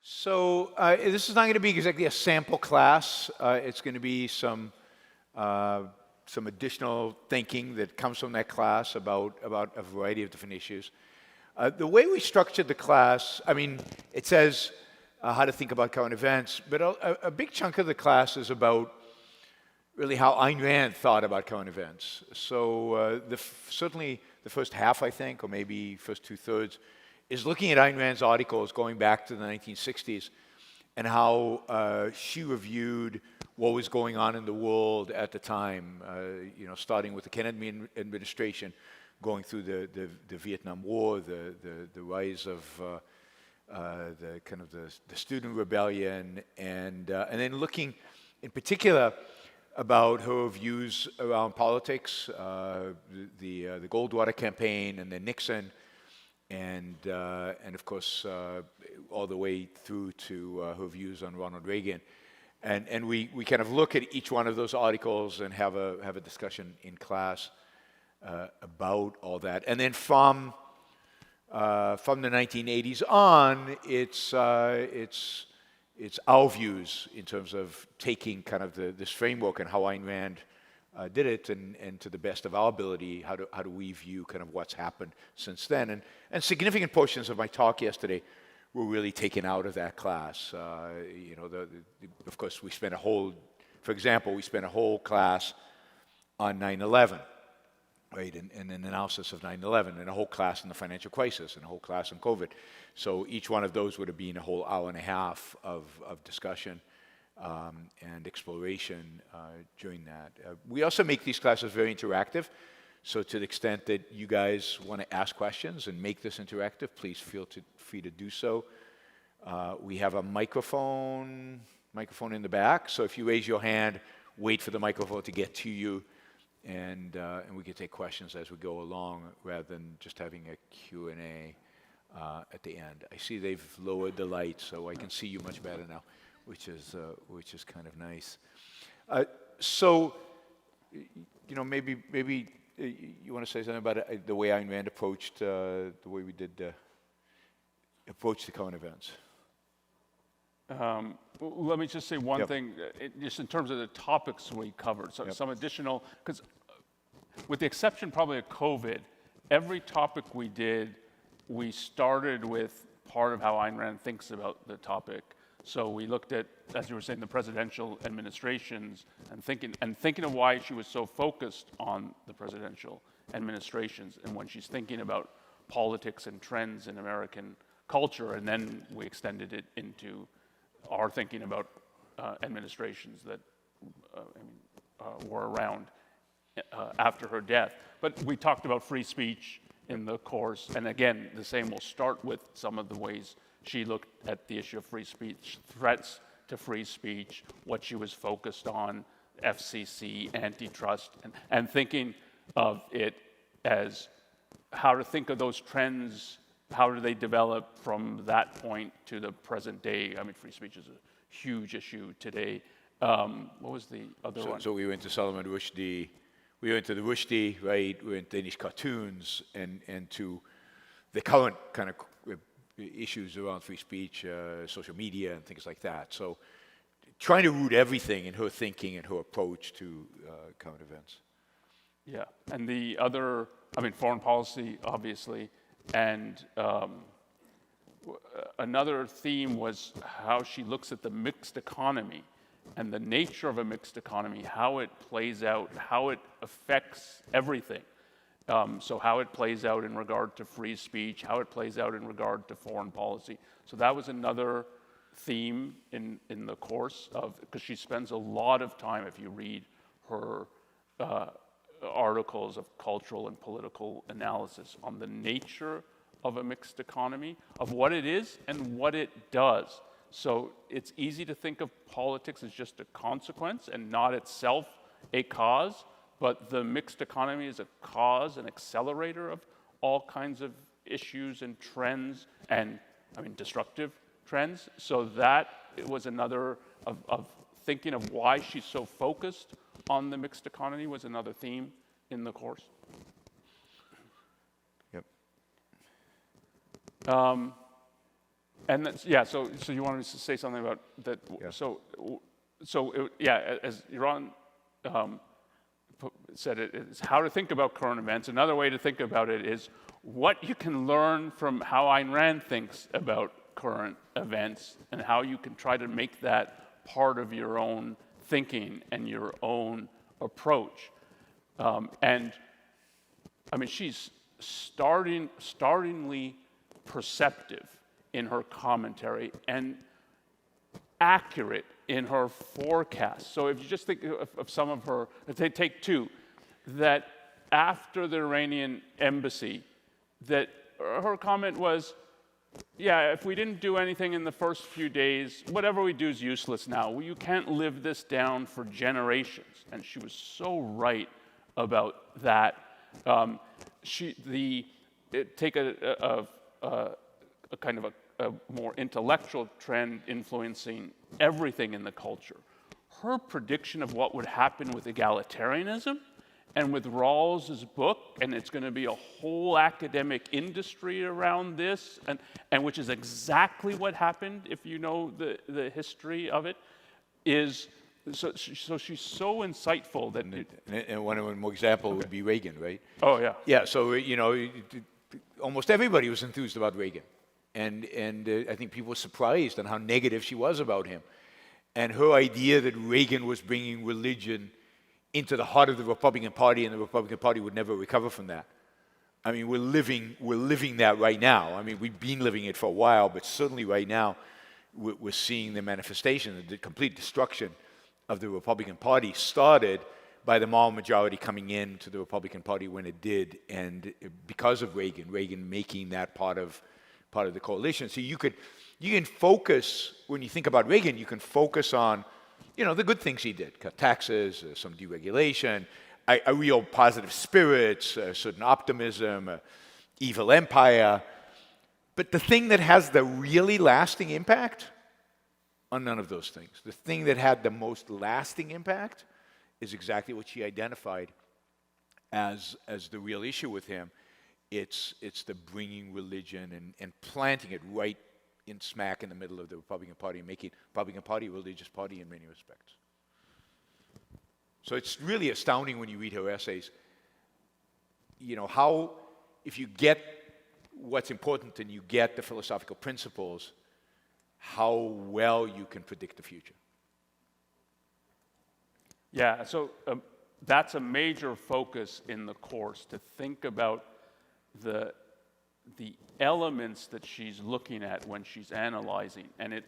So this is not going to be exactly a sample class. It's going to be some additional thinking that comes from that class about a variety of different issues. The way we structured the class, I mean, it says how to think about current events, but a big chunk of the class is about really how Ayn Rand thought about current events. So certainly the first half, I think, or maybe first two-thirds, is looking at Ayn Rand's articles going back to the 1960s and how she reviewed what was going on in the world at the time, starting with the Kennedy administration, going through the Vietnam War, the rise of the student rebellion, and then looking in particular about her views around politics, the Goldwater campaign, and then Nixon, and of course all the way through to her views on Ronald Reagan, and we kind of look at each one of those articles and have a discussion in class about all that, and then from the 1980s on, it's our views in terms of taking kind of this framework and how Ayn Rand did it, and to the best of our ability, how do we view kind of what's happened since then, and significant portions of my talk yesterday were really taken out of that class. Of course, we spent we spent a whole class on 9/11. Right, and an analysis of 9/11, and a whole class on the financial crisis, and a whole class on COVID. So each one of those would have been a whole hour and a half of discussion and exploration during that. We also make these classes very interactive, so to the extent that you guys want to ask questions and make this interactive, please feel free to do so. We have a microphone in the back, so if you raise your hand, wait for the microphone to get to you, and we can take questions as we go along rather than just having a Q&A at the end. I see they've lowered the light, so I can see you much better now, which is kind of nice. So, maybe you want to say something about the way Ayn Rand approached the way we did approach the current events. Let me just say one thing, just in terms of the topics we covered. So some additional, because with the exception probably of COVID, every topic we did, we started with part of how Ayn Rand thinks about the topic. So we looked at, as you were saying, the presidential administrations, and thinking of why she was so focused on the presidential administrations, and when she's thinking about politics and trends in American culture, and then we extended it into our thinking about administrations that were around after her death. But we talked about free speech in the course, and again, the same will start with some of the ways she looked at the issue of free speech, threats to free speech, what she was focused on, FCC, antitrust, and thinking of it as how to think of those trends. How do they develop from that point to the present day? I mean, free speech is a huge issue today. What was the other one? So we went to Salman Rushdie. We went to the Rushdie, right? We went to Danish cartoons, and to the current kind of issues around free speech, social media, and things like that. So trying to root everything in her thinking and her approach to current events. Yeah, and the other, foreign policy, obviously. And another theme was how she looks at the mixed economy and the nature of a mixed economy, how it plays out, how it affects everything. So how it plays out in regard to free speech, how it plays out in regard to foreign policy. So that was another theme in the course because she spends a lot of time, if you read her articles of cultural and political analysis on the nature of a mixed economy, of what it is and what it does. So it's easy to think of politics as just a consequence and not itself a cause, but the mixed economy is a cause, an accelerator of all kinds of issues and trends, and destructive trends. So that was another of thinking of why she's so focused on the mixed economy was another theme in the course. Yep. And that's, yeah, so you wanted to say something about that. Yeah. As Yaron said, it's how to think about current events. Another way to think about it is what you can learn from how Ayn Rand thinks about current events and how you can try to make that part of your own thinking and your own approach. And I mean, she's startlingly perceptive in her commentary and accurate in her forecast. So if you just think of some of her, take two, that after the Iranian embassy, that her comment was, yeah, if we didn't do anything in the first few days, whatever we do is useless now. You can't live this down for generations. And she was so right about that. Take a kind of a more intellectual trend influencing everything in the culture. Her prediction of what would happen with egalitarianism and with Rawls's book, and it's going to be a whole academic industry around this, and which is exactly what happened, if you know the history of it, is so she's so insightful that... And one more example would be Reagan, right? Oh, yeah. Yeah, so, almost everybody was enthused about Reagan. And I think people were surprised on how negative she was about him. And her idea that Reagan was bringing religion into the heart of the Republican Party and the Republican Party would never recover from that. I mean, we're living that right now. I mean, we've been living it for a while, but certainly right now we're seeing the manifestation, the complete destruction of the Republican Party started by the moral majority coming into the Republican Party when it did, and because of Reagan making that part of the coalition. So you can focus, when you think about Reagan, you can focus on, the good things he did, cut taxes, some deregulation, a real positive spirit, certain optimism, evil empire. But the thing that has the really lasting impact on none of those things. The thing that had the most lasting impact is exactly what she identified as the real issue with him. It's the bringing religion and planting it right in smack in the middle of the Republican Party and making the Republican Party a religious party in many respects. So it's really astounding when you read her essays, how, if you get what's important and you get the philosophical principles, how well you can predict the future. Yeah, so that's a major focus in the course, to think about the elements that she's looking at when she's analyzing, and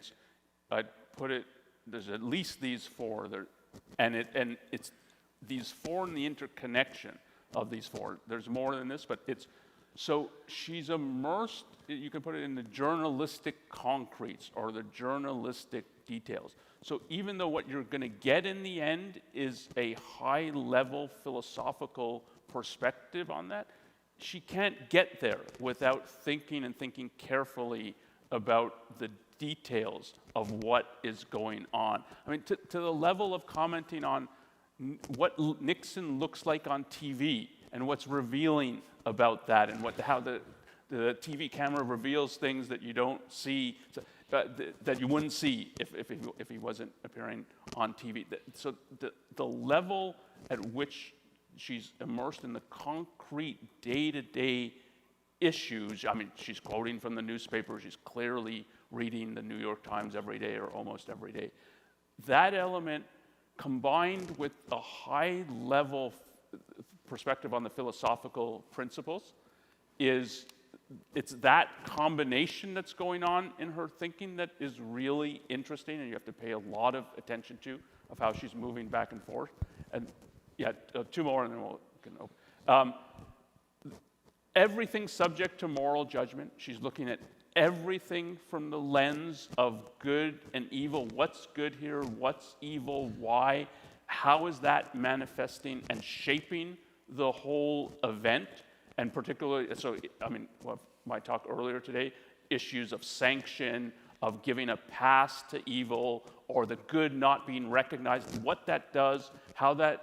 I'd put it, there's at least these four there, and it's these four and the interconnection of these four. There's more than this, but so she's immersed, you can put it in the journalistic concretes or the journalistic details. So even though what you're going to get in the end is a high-level philosophical perspective on that, she can't get there without thinking carefully about the details of what is going on. I mean, to the level of commenting on what Nixon looks like on TV and what's revealing about that, and how the TV camera reveals things that you don't see, that you wouldn't see if he wasn't appearing on TV. So the level at which she's immersed in the concrete day-to-day issues. I mean, she's quoting from the newspaper. She's clearly reading the New York Times every day or almost every day. That element, combined with a high-level perspective on the philosophical principles, it's that combination that's going on in her thinking that is really interesting, and you have to pay a lot of attention to, of how she's moving back and forth. And yeah, two more, and then we'll can open. Everything's subject to moral judgment. She's looking at everything from the lens of good and evil. What's good here? What's evil? Why? How is that manifesting and shaping the whole event? And particularly, so, I mean, my talk earlier today, issues of sanction, of giving a pass to evil, or the good not being recognized, what that does, how that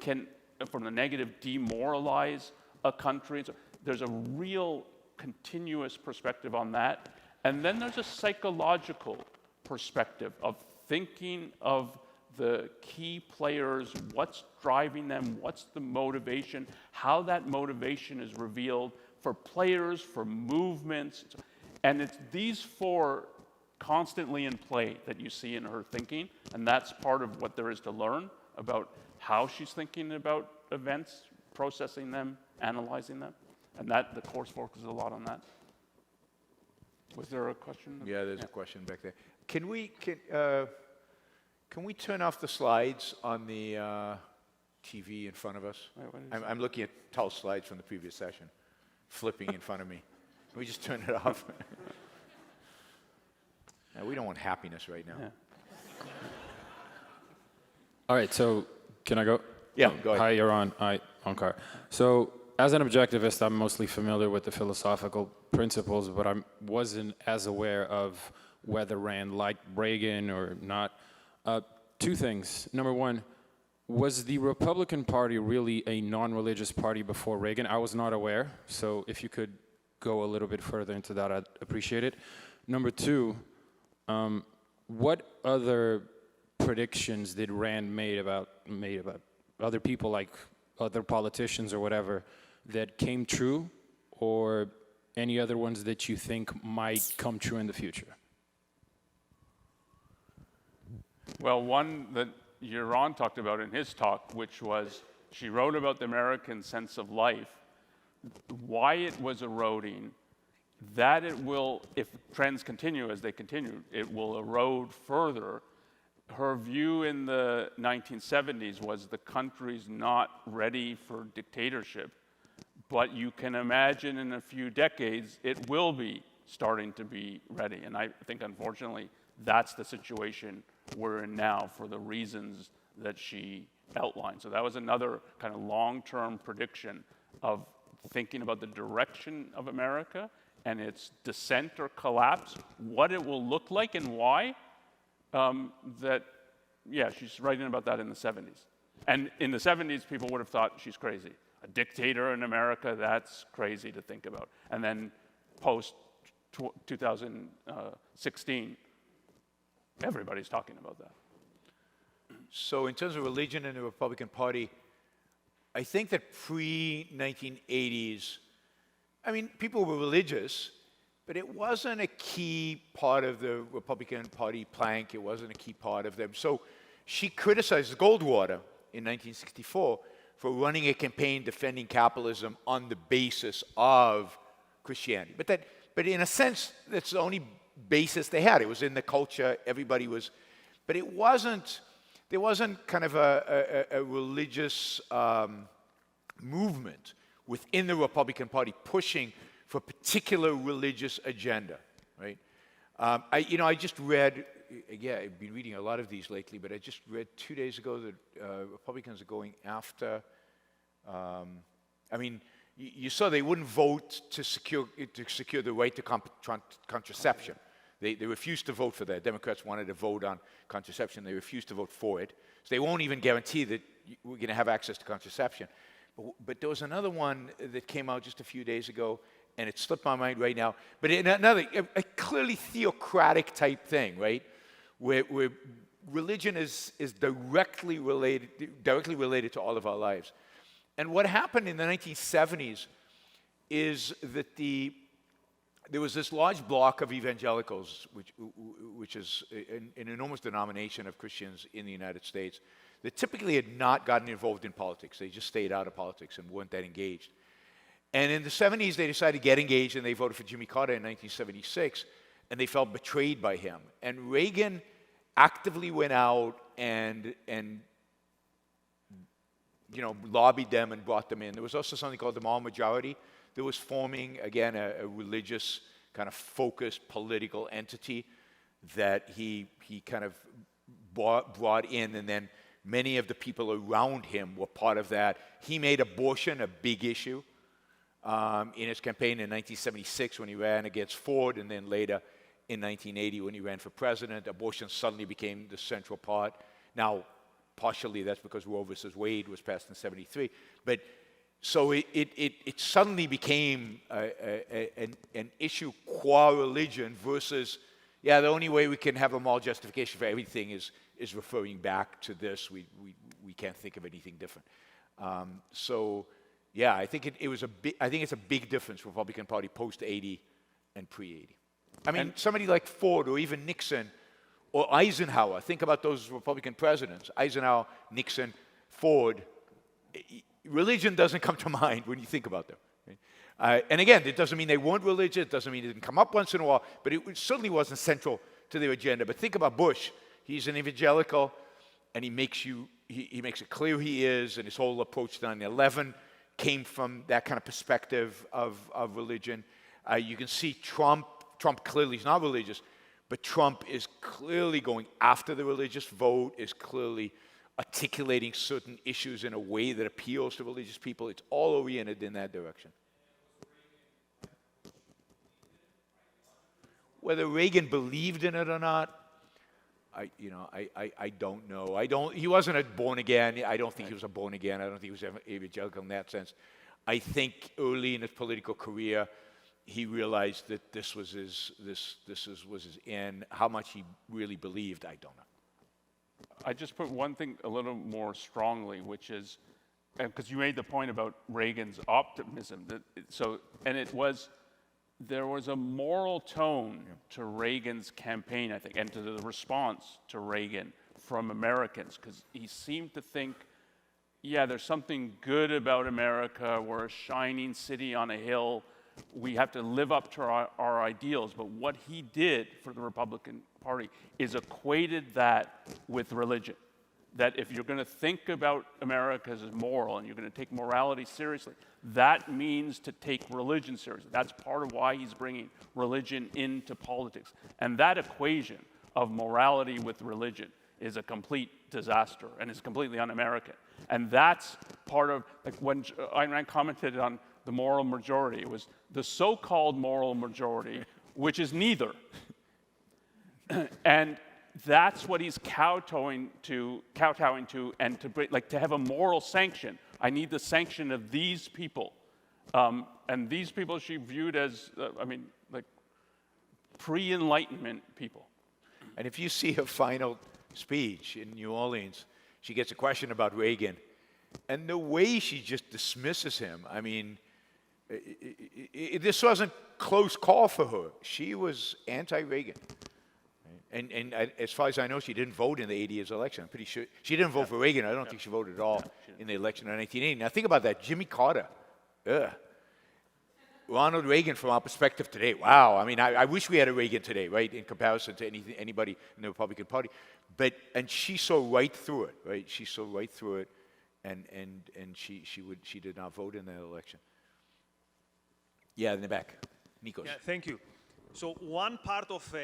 can, from the negative, demoralize a country. So there's a real continuous perspective on that. And then there's a psychological perspective of thinking of the key players, what's driving them, what's the motivation, how that motivation is revealed for players, for movements. And it's these four constantly in play that you see in her thinking, and that's part of what there is to learn about how she's thinking about events, processing them, analyzing them. And that the course focuses a lot on that. Was there a question? Yeah, there's a question back there. Can we turn off the slides on the TV in front of us? Wait, what is I'm looking at tall slides from the previous session, flipping in front of me. Can we just turn it off? No, we don't want happiness right now. Yeah. All right, so can I go? Yeah, go ahead. Hi, Yaron. Hi, Onkar. So as an objectivist, I'm mostly familiar with the philosophical principles, but I wasn't as aware of whether Rand liked Reagan or not. Two things. Number one, was the Republican Party really a non-religious party before Reagan? I was not aware, so if you could go a little bit further into that, I'd appreciate it. Number two, what other predictions did Rand made about other people, like other politicians or whatever, that came true, or any other ones that you think might come true in the future? Well, one that Yaron talked about in his talk, which was she wrote about the American sense of life, why it was eroding, that it will, if trends continue as they continue, it will erode further. Her view in the 1970s was the country's not ready for dictatorship, but you can imagine in a few decades it will be starting to be ready. And I think, unfortunately, that's the situation we're in now for the reasons that she outlined. So that was another kind of long-term prediction of thinking about the direction of America and its descent or collapse, what it will look like and why. She's writing about that in the 70s. And in the 70s, people would have thought she's crazy. A dictator in America, that's crazy to think about. And then post 2016, everybody's talking about that. So in terms of religion in the Republican Party, I think that pre-1980s, I mean, people were religious, but it wasn't a key part of the Republican Party plank. It wasn't a key part of them. So she criticized Goldwater in 1964 for running a campaign defending capitalism on the basis of Christianity. But in a sense, that's the only basis they had. It was in the culture. Everybody was, but it wasn't. There wasn't kind of a religious movement within the Republican Party pushing for a particular religious agenda, right? I just read, I've been reading a lot of these lately, but I just read 2 days ago that Republicans are going after, you saw they wouldn't vote to secure the right to contraception. They refused to vote for that. Democrats wanted to vote on contraception. They refused to vote for it. So they won't even guarantee that we're going to have access to contraception. But there was another one that came out just a few days ago, and it slipped my mind right now. But another, a clearly theocratic type thing, right? Where religion is directly related to all of our lives. And what happened in the 1970s is that there was this large block of evangelicals, which is an enormous denomination of Christians in the United States, that typically had not gotten involved in politics. They just stayed out of politics and weren't that engaged. And in the 70s, they decided to get engaged, and they voted for Jimmy Carter in 1976, and they felt betrayed by him. And Reagan actively went out and lobbied them and brought them in. There was also something called the moral majority that was forming, again, a religious kind of focused political entity that he kind of brought in, and then many of the people around him were part of that. He made abortion a big issue in his campaign in 1976 when he ran against Ford, and then later in 1980 when he ran for president. Abortion suddenly became the central part. Now, partially that's because Roe versus Wade was passed in 73. But So it suddenly became an issue qua religion versus, yeah, the only way we can have a moral justification for everything is referring back to this. We can't think of anything different. So, yeah, I think I think it's a big difference, Republican Party post-80 and pre-80. I mean, somebody like Ford or even Nixon or Eisenhower, think about those Republican presidents, Eisenhower, Nixon, Ford. Religion doesn't come to mind when you think about them. Right? And again, it doesn't mean they weren't religious, it doesn't mean it didn't come up once in a while, but it certainly wasn't central to their agenda. But think about Bush. He's an evangelical, and he makes it clear he is, and his whole approach to 9/11 came from that kind of perspective of religion. You can see Trump clearly is not religious, but Trump is clearly going after the religious vote, is clearly articulating certain issues in a way that appeals to religious people. It's all oriented in that direction. Whether Reagan believed in it or not, I don't know. He wasn't a born again. I don't think he was a born again. I don't think he was evangelical in that sense. I think early in his political career, he realized that this was his end. How much he really believed, I don't know. I just put one thing a little more strongly, which is, because you made the point about Reagan's optimism. There was a moral tone to Reagan's campaign, I think, and to the response to Reagan from Americans, because he seemed to think, yeah, there's something good about America. We're a shining city on a hill. We have to live up to our ideals. But what he did for the Republican Party is equated that with religion. That if you're going to think about America as moral and you're going to take morality seriously, that means to take religion seriously. That's part of why he's bringing religion into politics. And that equation of morality with religion is a complete disaster and is completely un-American. And that's part of, like when Ayn Rand commented on the moral majority, it was the so-called moral majority, which is neither. And that's what he's kowtowing to, and to have a moral sanction. I need the sanction of these people, and these people she viewed as, like pre-Enlightenment people. And if you see her final speech in New Orleans, she gets a question about Reagan, and the way she just dismisses him. I mean, this wasn't close call for her. She was anti-Reagan. And as far as I know, she didn't vote in the 80 election. I'm pretty sure. She didn't vote for Reagan. I don't think she voted at all in the election in 1980. Now think about that. Jimmy Carter. Ugh. Ronald Reagan from our perspective today. Wow. I mean, I wish we had a Reagan today, right, in comparison to anybody in the Republican Party. And she saw right through it, right? She saw right through it, and she did not vote in that election. Yeah, in the back. Nikos. Yeah, thank you. So one part of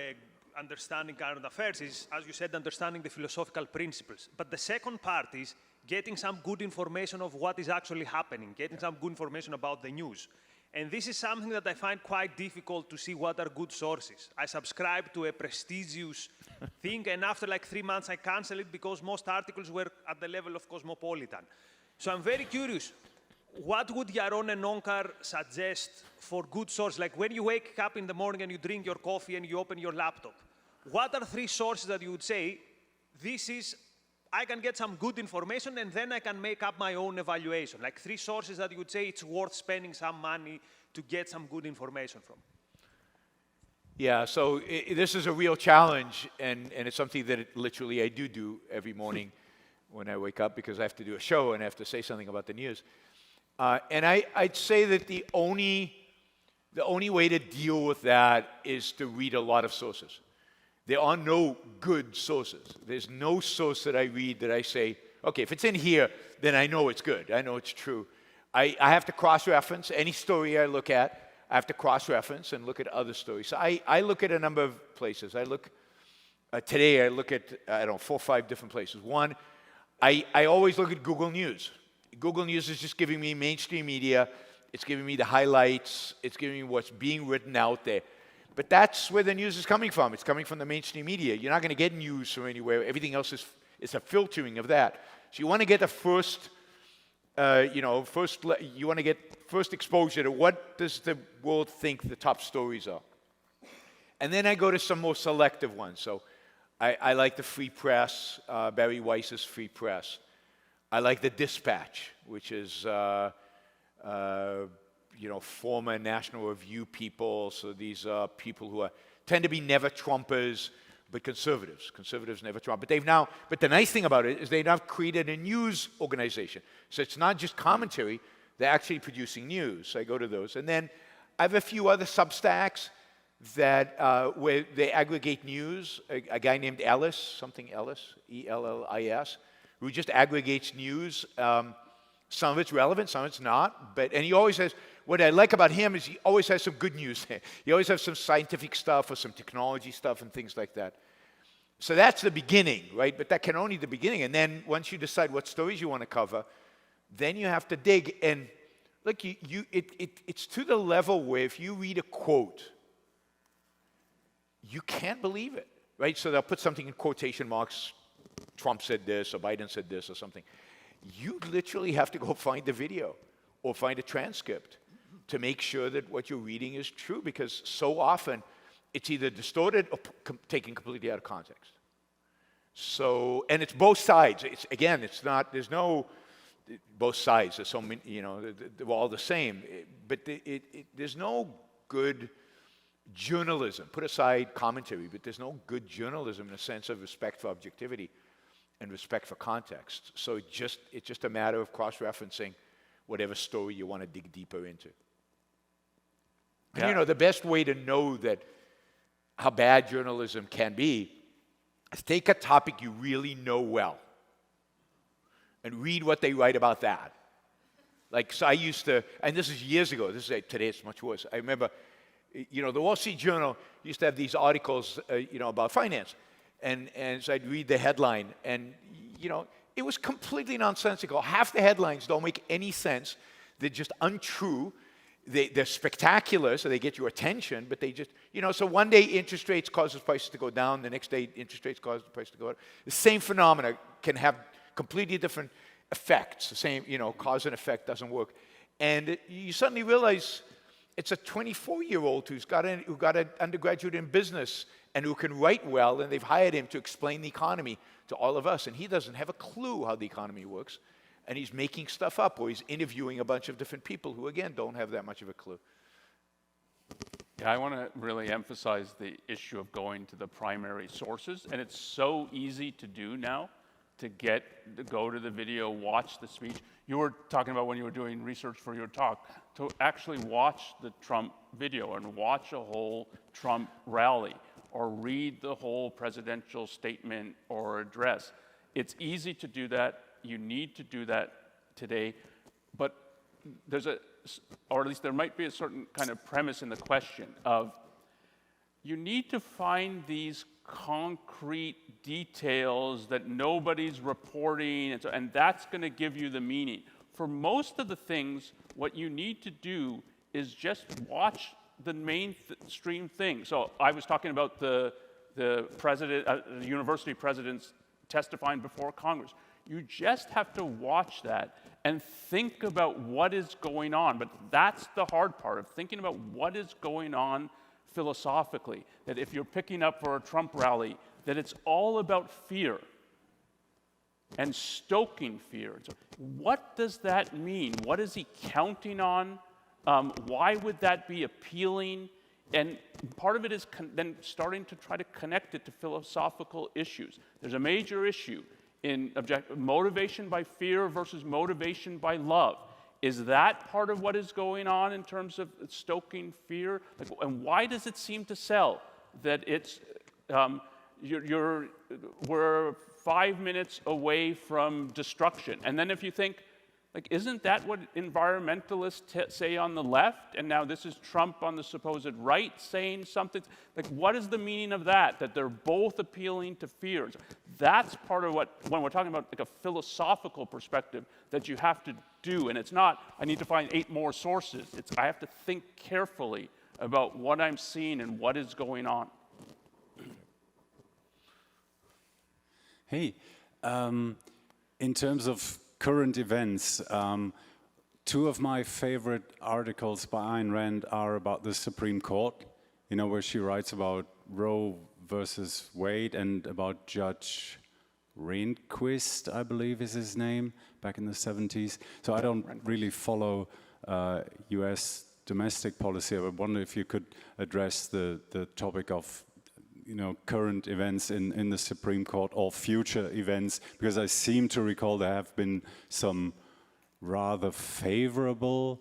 understanding current affairs is, as you said, understanding the philosophical principles. But the second part is getting some good information of what is actually happening, getting some good information about the news. And this is something that I find quite difficult to see what are good sources. I subscribe to a prestigious thing, and after like 3 months I cancel it because most articles were at the level of Cosmopolitan. So I'm very curious. What would Yaron and Onkar suggest for good source? Like when you wake up in the morning and you drink your coffee and you open your laptop, what are 3 sources that you would say, I can get some good information and then I can make up my own evaluation? Like 3 sources that you would say it's worth spending some money to get some good information from. Yeah, so this is a real challenge, and it's something that literally I do every morning when I wake up, because I have to do a show and I have to say something about the news. And I'd say that the only way to deal with that is to read a lot of sources. There are no good sources. There's no source that I read that I say, okay, if it's in here, then I know it's good. I know it's true. I have to cross-reference any story I look at. I have to cross-reference and look at other stories. So I look at a number of places. Today I look at, 4 or 5 different places. One, I always look at Google News. Google News is just giving me mainstream media. It's giving me the highlights. It's giving me what's being written out there. But that's where the news is coming from. It's coming from the mainstream media. You're not going to get news from anywhere. Everything else is a filtering of that. So you want to get the first you want to get first exposure to what does the world think the top stories are. And then I go to some more selective ones. So I like the Free Press, Barry Weiss's Free Press. I like the Dispatch, which is, former National Review people. So these are people who tend to be never Trumpers, but conservatives. Conservatives never Trump. But the nice thing about it is they've now created a news organization. So it's not just commentary, they're actually producing news. So I go to those. And then I have a few other Substacks that where they aggregate news. A guy named Ellis, E-L-L-I-S, who just aggregates news. Some of it's relevant, some of it's not. And he always has, what I like about him is he always has some good news there. He always has some scientific stuff or some technology stuff and things like that. So that's the beginning, right? But that can only be the beginning. And then once you decide what stories you want to cover, then you have to dig. And look, it's to the level where if you read a quote, you can't believe it, right? So they'll put something in quotation marks, Trump said this or Biden said this or something. You literally have to go find the video or find a transcript to make sure that what you're reading is true, because so often it's either distorted or taken completely out of context. So, and it's both sides. It's not, there's no, both sides, there's so many, they're all the same. But there's no good journalism. Put aside commentary, but there's no good journalism in a sense of respect for objectivity and respect for context. So it's just a matter of cross-referencing whatever story you want to dig deeper into. Yeah. And the best way to know that how bad journalism can be is take a topic you really know well and read what they write about that. So I used to, and this is years ago, today it's much worse. I remember, the Wall Street Journal used to have these articles, about finance. And so I'd read the headline, and, it was completely nonsensical. Half the headlines don't make any sense. They're just untrue. They're spectacular, so they get your attention, but they just, so one day interest rates causes prices to go down, the next day interest rates cause the price to go up. The same phenomena can have completely different effects. The same, cause and effect doesn't work. And you suddenly realize it's a 24-year-old who got an undergraduate in business and who can write well, and they've hired him to explain the economy to all of us, and he doesn't have a clue how the economy works, and he's making stuff up, or he's interviewing a bunch of different people who, again, don't have that much of a clue. Yeah, I want to really emphasize the issue of going to the primary sources, and it's so easy to do now to go to the video, watch the speech. You were talking about when you were doing research for your talk, to actually watch the Trump video and watch a whole Trump rally or read the whole presidential statement or address. It's easy to do that. You need to do that today. But or at least there might be a certain kind of premise in the question of, you need to find these concrete details that nobody's reporting, and that's going to give you the meaning. For most of the things, what you need to do is just watch the mainstream thing. So I was talking about the president, the university presidents testifying before Congress. You just have to watch that and think about what is going on. But that's the hard part, of thinking about what is going on philosophically. That if you're picking up for a Trump rally, that it's all about fear and stoking fear. So what does that mean? What is he counting on? Why would that be appealing? And part of it is then starting to try to connect it to philosophical issues. There's a major issue in motivation by fear versus motivation by love. Is that part of what is going on in terms of stoking fear? And why does it seem to sell that it's we're 5 minutes away from destruction? And then if you think, isn't that what environmentalists say on the left? And now this is Trump on the supposed right saying something. What is the meaning of that? That they're both appealing to fears. That's part of what, when we're talking about a philosophical perspective, that you have to do. And it's not, I need to find 8 more sources. It's, I have to think carefully about what I'm seeing and what is going on. Hey, in terms of current events. Two of my favorite articles by Ayn Rand are about the Supreme Court, you know, where she writes about Roe versus Wade and about Judge Rehnquist, I believe is his name, back in the 70s. So I don't really follow US domestic policy. I wonder if you could address the topic of, you know, current events in the Supreme Court or future events, because I seem to recall there have been some rather favorable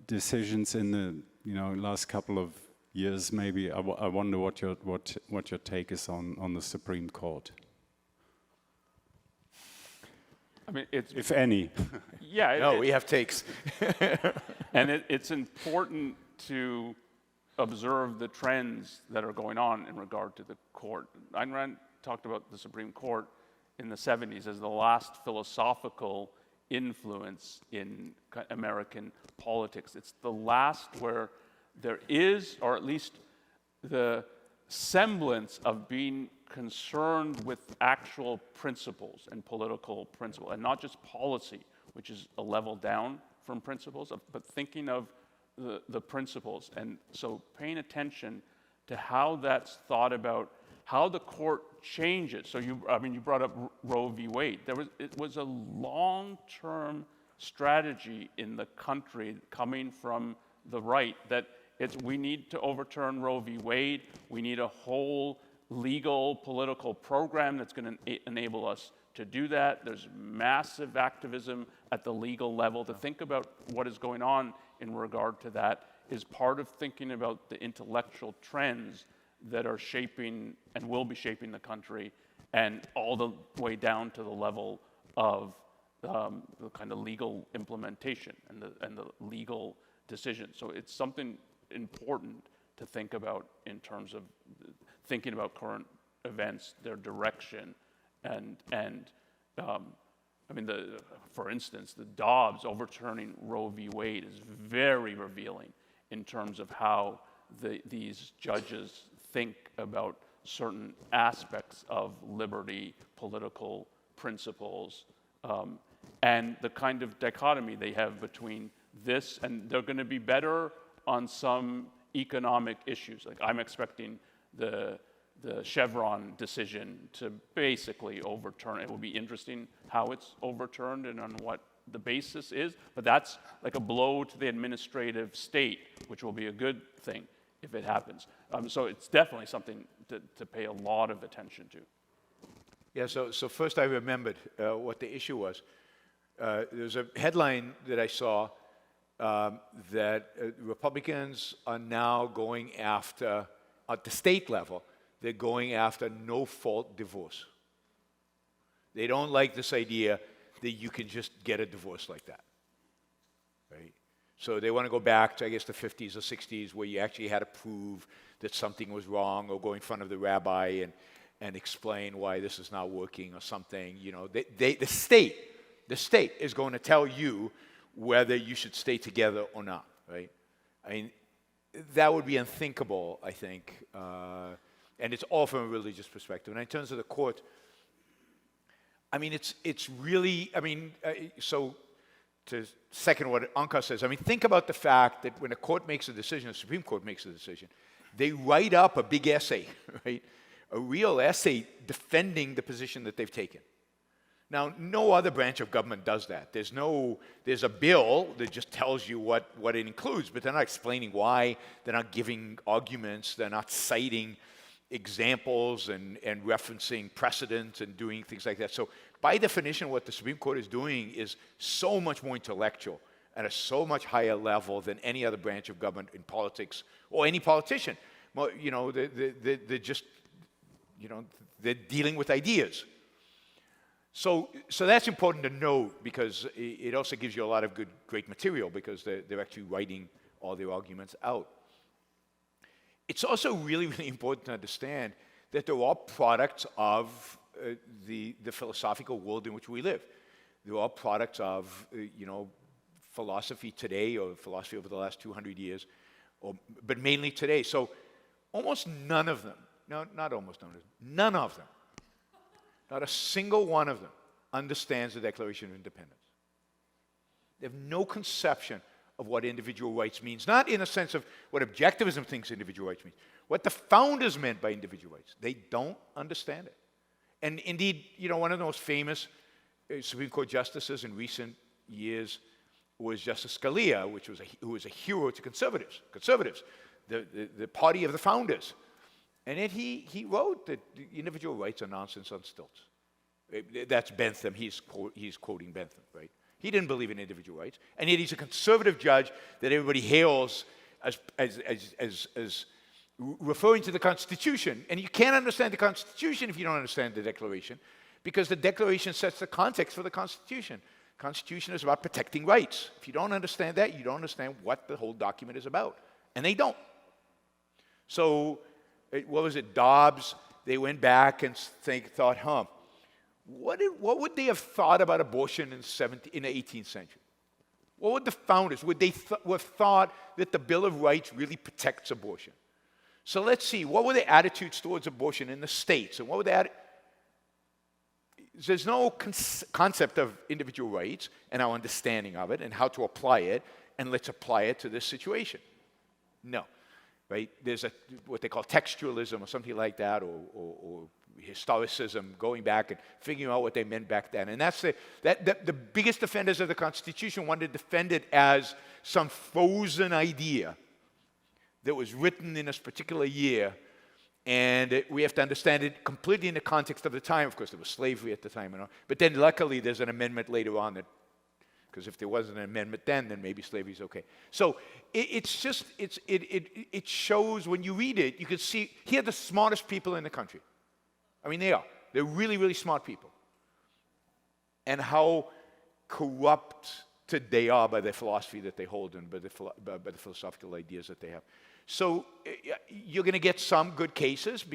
decisions in the, you know, last couple of years. Maybe I wonder what your take is on the Supreme Court. I mean, it's, if any. yeah. No, we have takes. And it's important to observe the trends that are going on in regard to the court. Ayn Rand talked about the Supreme Court in the 70s as the last philosophical influence in American politics. It's the last where there is, or at least the semblance of being concerned with actual principles and political principles, and not just policy, which is a level down from principles, but thinking of the principles. And so paying attention to how that's thought about, how the court changes. So you brought up Roe v. Wade. It was a long-term strategy in the country coming from the right that we need to overturn Roe v. Wade. We need a whole legal political program that's going to enable us to do that. There's massive activism at the legal level. To think about what is going on in regard to that is part of thinking about the intellectual trends that are shaping and will be shaping the country, and all the way down to the level of the kind of legal implementation and the legal decision. So it's something important to think about in terms of thinking about current events, their direction, and I mean, for instance, the Dobbs overturning Roe v. Wade is very revealing in terms of how these judges think about certain aspects of liberty, political principles, and the kind of dichotomy they have between this, and they're going to be better on some economic issues. Like I'm expecting the Chevron decision to basically overturn. It will be interesting how it's overturned and on what the basis is, but that's like a blow to the administrative state, which will be a good thing if it happens. So it's definitely something to pay a lot of attention to. Yeah, so first I remembered what the issue was. There's a headline that I saw that Republicans are now going after, at the state level, they're going after no-fault divorce. They don't like this idea that you can just get a divorce like that, right? So they want to go back to, I guess, the 50s or 60s, where you actually had to prove that something was wrong, or go in front of the rabbi and explain why this is not working or something. You know, the state is going to tell you whether you should stay together or not, right? I mean, that would be unthinkable, I think, and it's all from a religious perspective. And in terms of the court, I mean, it's really, I mean, so to second what Onkar says, I mean, think about the fact that when a court makes a decision, the Supreme Court makes a decision, they write up a big essay, right? A real essay defending the position that they've taken. Now, no other branch of government does that. There's a bill that just tells you what it includes, but they're not explaining why, they're not giving arguments, they're not citing examples and referencing precedent and doing things like that. So by definition, what the Supreme Court is doing is so much more intellectual at a so much higher level than any other branch of government in politics or any politician. Well, you know, they're just, you know, they're dealing with ideas. So that's important to note, because it also gives you a lot of great material, because they're actually writing all their arguments out. It's also really, really important to understand that they're all products of the philosophical world in which we live. They're all products of, you know, philosophy today, or philosophy over the last 200 years, but mainly today. So almost none of them, no, not almost none of them, none of them, not a single one of them understands the Declaration of Independence. They have no conception of what individual rights means, not in a sense of what objectivism thinks individual rights means, what the founders meant by individual rights. They don't understand it. And indeed, one of the most famous Supreme Court justices in recent years was Justice Scalia, who was a hero to conservatives, the party of the founders. And yet he wrote that individual rights are nonsense on stilts. That's Bentham. He's quoting Bentham, right? He didn't believe in individual rights, and yet he's a conservative judge that everybody hails as referring to the Constitution. And you can't understand the Constitution if you don't understand the Declaration, because the Declaration sets the context for the Constitution. The Constitution is about protecting rights. If you don't understand that, you don't understand what the whole document is about. And they don't. So, what was it, Dobbs, they went back and thought, what would they have thought about abortion in the 18th century? What would the founders, would they have thought that the Bill of Rights really protects abortion? So let's see, what were the attitudes towards abortion in the states? And what were the There's no concept of individual rights and our understanding of it and how to apply it, and let's apply it to this situation. No. Right? There's what they call textualism or something like that, or historicism, going back and figuring out what they meant back then. And that's the biggest defenders of the Constitution want to defend it as some frozen idea that was written in this particular year, and we have to understand it completely in the context of the time. Of course, there was slavery at the time, but then luckily there's an amendment later on that, because if there wasn't an amendment then maybe slavery is okay. So it shows, when you read it, you can see here are the smartest people in the country. I mean, they are. They're really, really smart people. And how corrupted they are by the philosophy that they hold and by the philosophical ideas that they have. So you're going to get some good cases,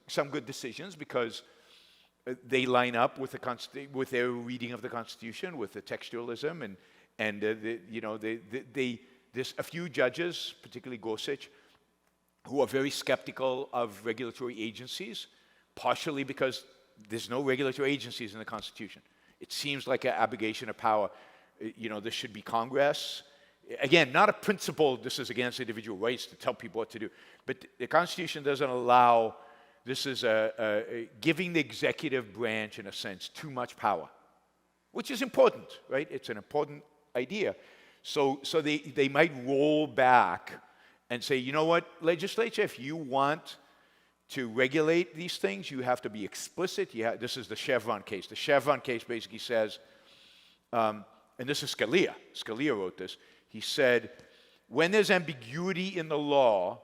some good decisions, because they line up with their reading of the Constitution, with the textualism, and there's a few judges, particularly Gorsuch, who are very skeptical of regulatory agencies, partially because there's no regulatory agencies in the Constitution. It seems like an abrogation of power. There should be Congress. Again, not a principle, this is against individual rights to tell people what to do, but the Constitution doesn't allow, this is giving the executive branch, in a sense, too much power, which is important, right? It's an important idea. So they might roll back and say, you know what, legislature, if you want to regulate these things, you have to be explicit. This is the Chevron case. The Chevron case basically says, and this is Scalia. Scalia wrote this. He said, when there's ambiguity in the law,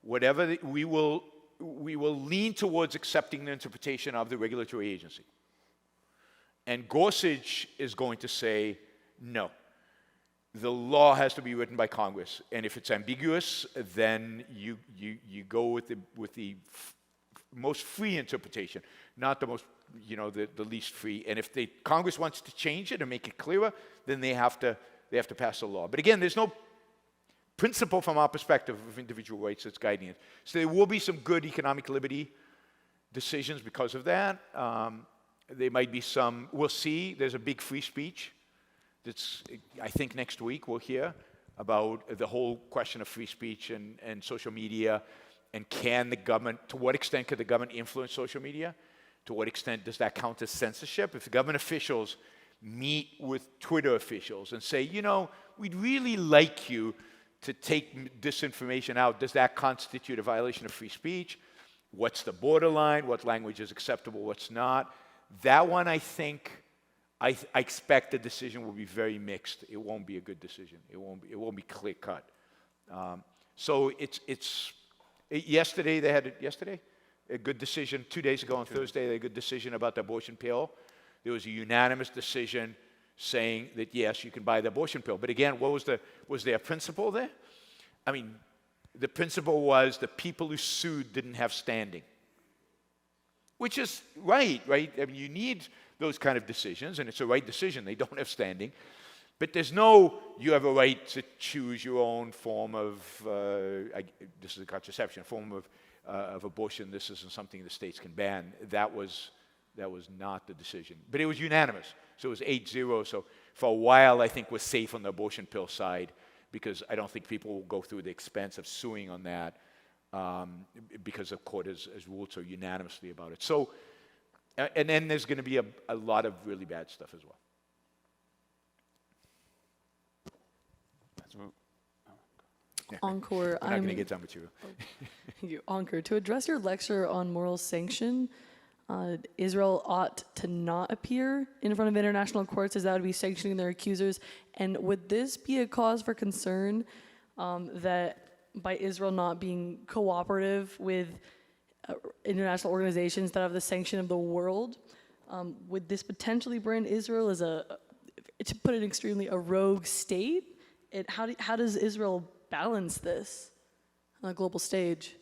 we will lean towards accepting the interpretation of the regulatory agency. And Gorsuch is going to say, no. The law has to be written by Congress, and if it's ambiguous, then you go with the most free interpretation, not the most, the least free. And if Congress wants to change it and make it clearer, then they have to pass a law. But again, there's no principle from our perspective of individual rights that's guiding it. So there will be some good economic liberty decisions because of that. There might be some. We'll see. There's a big free speech. I think next week we'll hear about the whole question of free speech and social media, and to what extent can the government influence social media? To what extent does that count as censorship? If the government officials meet with Twitter officials and say, we'd really like you to take disinformation out, does that constitute a violation of free speech? What's the borderline? What language is acceptable? What's not? That one, I think, I expect the decision will be very mixed. It won't be a good decision. It won't be clear cut. So yesterday they had a good decision. 2 days ago on Thursday, they had a good decision about the abortion pill. There was a unanimous decision saying that yes, you can buy the abortion pill. But again, was there a principle there? I mean, the principle was the people who sued didn't have standing, which is right? I mean, you need those kind of decisions, and it's a right decision. They don't have standing. But there's you have a right to choose your own form of, this is a contraception, form of abortion. This isn't something the states can ban. That was That was not the decision. But it was unanimous. So it was 8-0. So for a while, I think we're safe on the abortion pill side because I don't think people will go through the expense of suing on that because the court has ruled so unanimously about it. So, and then there's going to be a lot of really bad stuff as well. Onkar, We're not going to get done with you. Onkar, to address your lecture on moral sanction, Israel ought to not appear in front of international courts, as that would be sanctioning their accusers. And would this be a cause for concern that by Israel not being cooperative with international organizations that have the sanction of the world, would this potentially brand Israel as to put it extremely, a rogue state? How does Israel balance this on a global stage?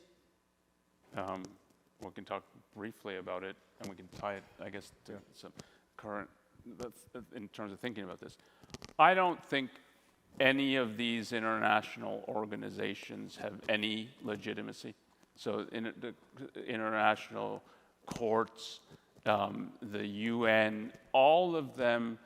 We can talk briefly about it, and we can tie it, I guess, to some current, in terms of thinking about this. I don't think any of these international organizations have any legitimacy. So in the international courts, the UN, all of them,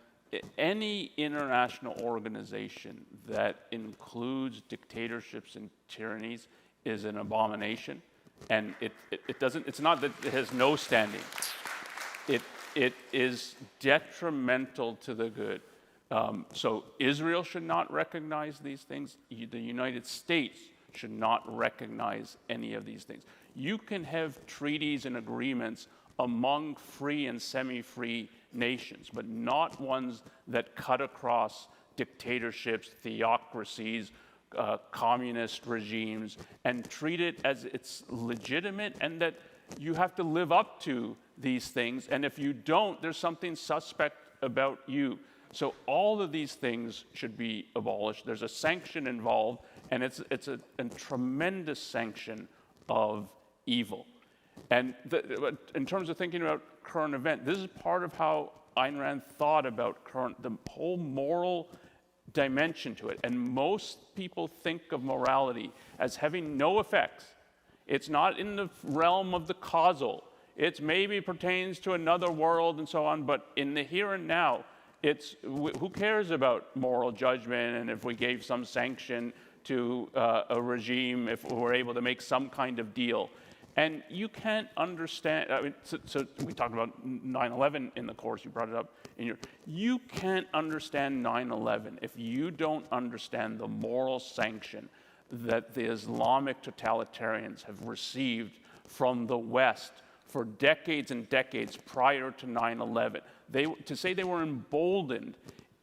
any international organization that includes dictatorships and tyrannies is an abomination. And it's not that it has no standing. It is detrimental to the good. So Israel should not recognize these things. The United States should not recognize any of these things. You can have treaties and agreements among free and semi-free nations, but not ones that cut across dictatorships, theocracies, communist regimes, and treat it as it's legitimate and that you have to live up to these things. And if you don't, there's something suspect about you. So all of these things should be abolished. There's a sanction involved, and it's a tremendous sanction of evil. And in terms of thinking about current event, this is part of how Ayn Rand thought about the whole moral dimension to it. And most people think of morality as having no effects. It's not in the realm of the causal. It maybe pertains to another world and so on, but in the here and now, who cares about moral judgment and if we gave some sanction to a regime, if we're able to make some kind of deal. And you can't understand, I mean, so we talked about 9/11 in the course, you brought it up you can't understand 9/11 if you don't understand the moral sanction that the Islamic totalitarians have received from the West for decades and decades prior to 9/11. To say they were emboldened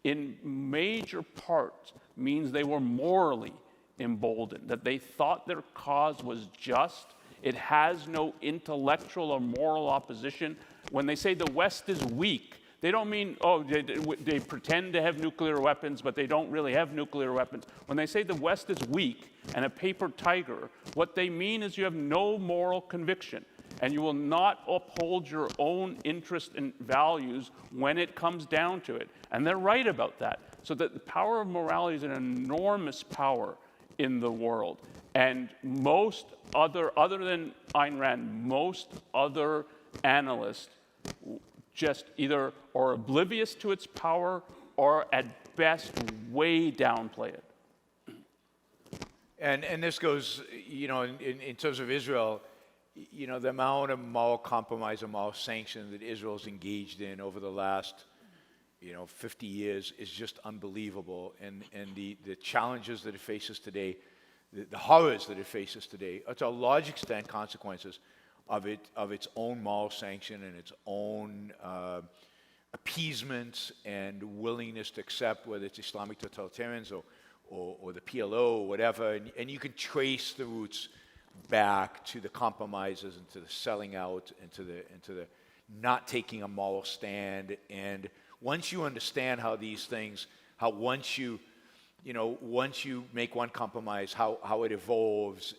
in major part means they were morally emboldened, that they thought their cause was just. It has no intellectual or moral opposition. When they say the West is weak, they don't mean, they pretend to have nuclear weapons, but they don't really have nuclear weapons. When they say the West is weak and a paper tiger, what they mean is you have no moral conviction, and you will not uphold your own interest and values when it comes down to it. And they're right about that. So that the power of morality is an enormous power in the world. And most other than Ayn Rand, most other analysts just either are oblivious to its power or at best way downplay it. And this goes, in terms of Israel, the amount of moral compromise and moral sanction that Israel's engaged in over the last, 50 years is just unbelievable. And the challenges that it faces today, the horrors that it faces today, are to a large extent consequences of its own moral sanction and its own appeasement and willingness to accept, whether it's Islamic totalitarians or the PLO or whatever. And you can trace the roots back to the compromises and to the selling out and to the not taking a moral stand. And once you understand how these things, once you make one compromise, how it evolves,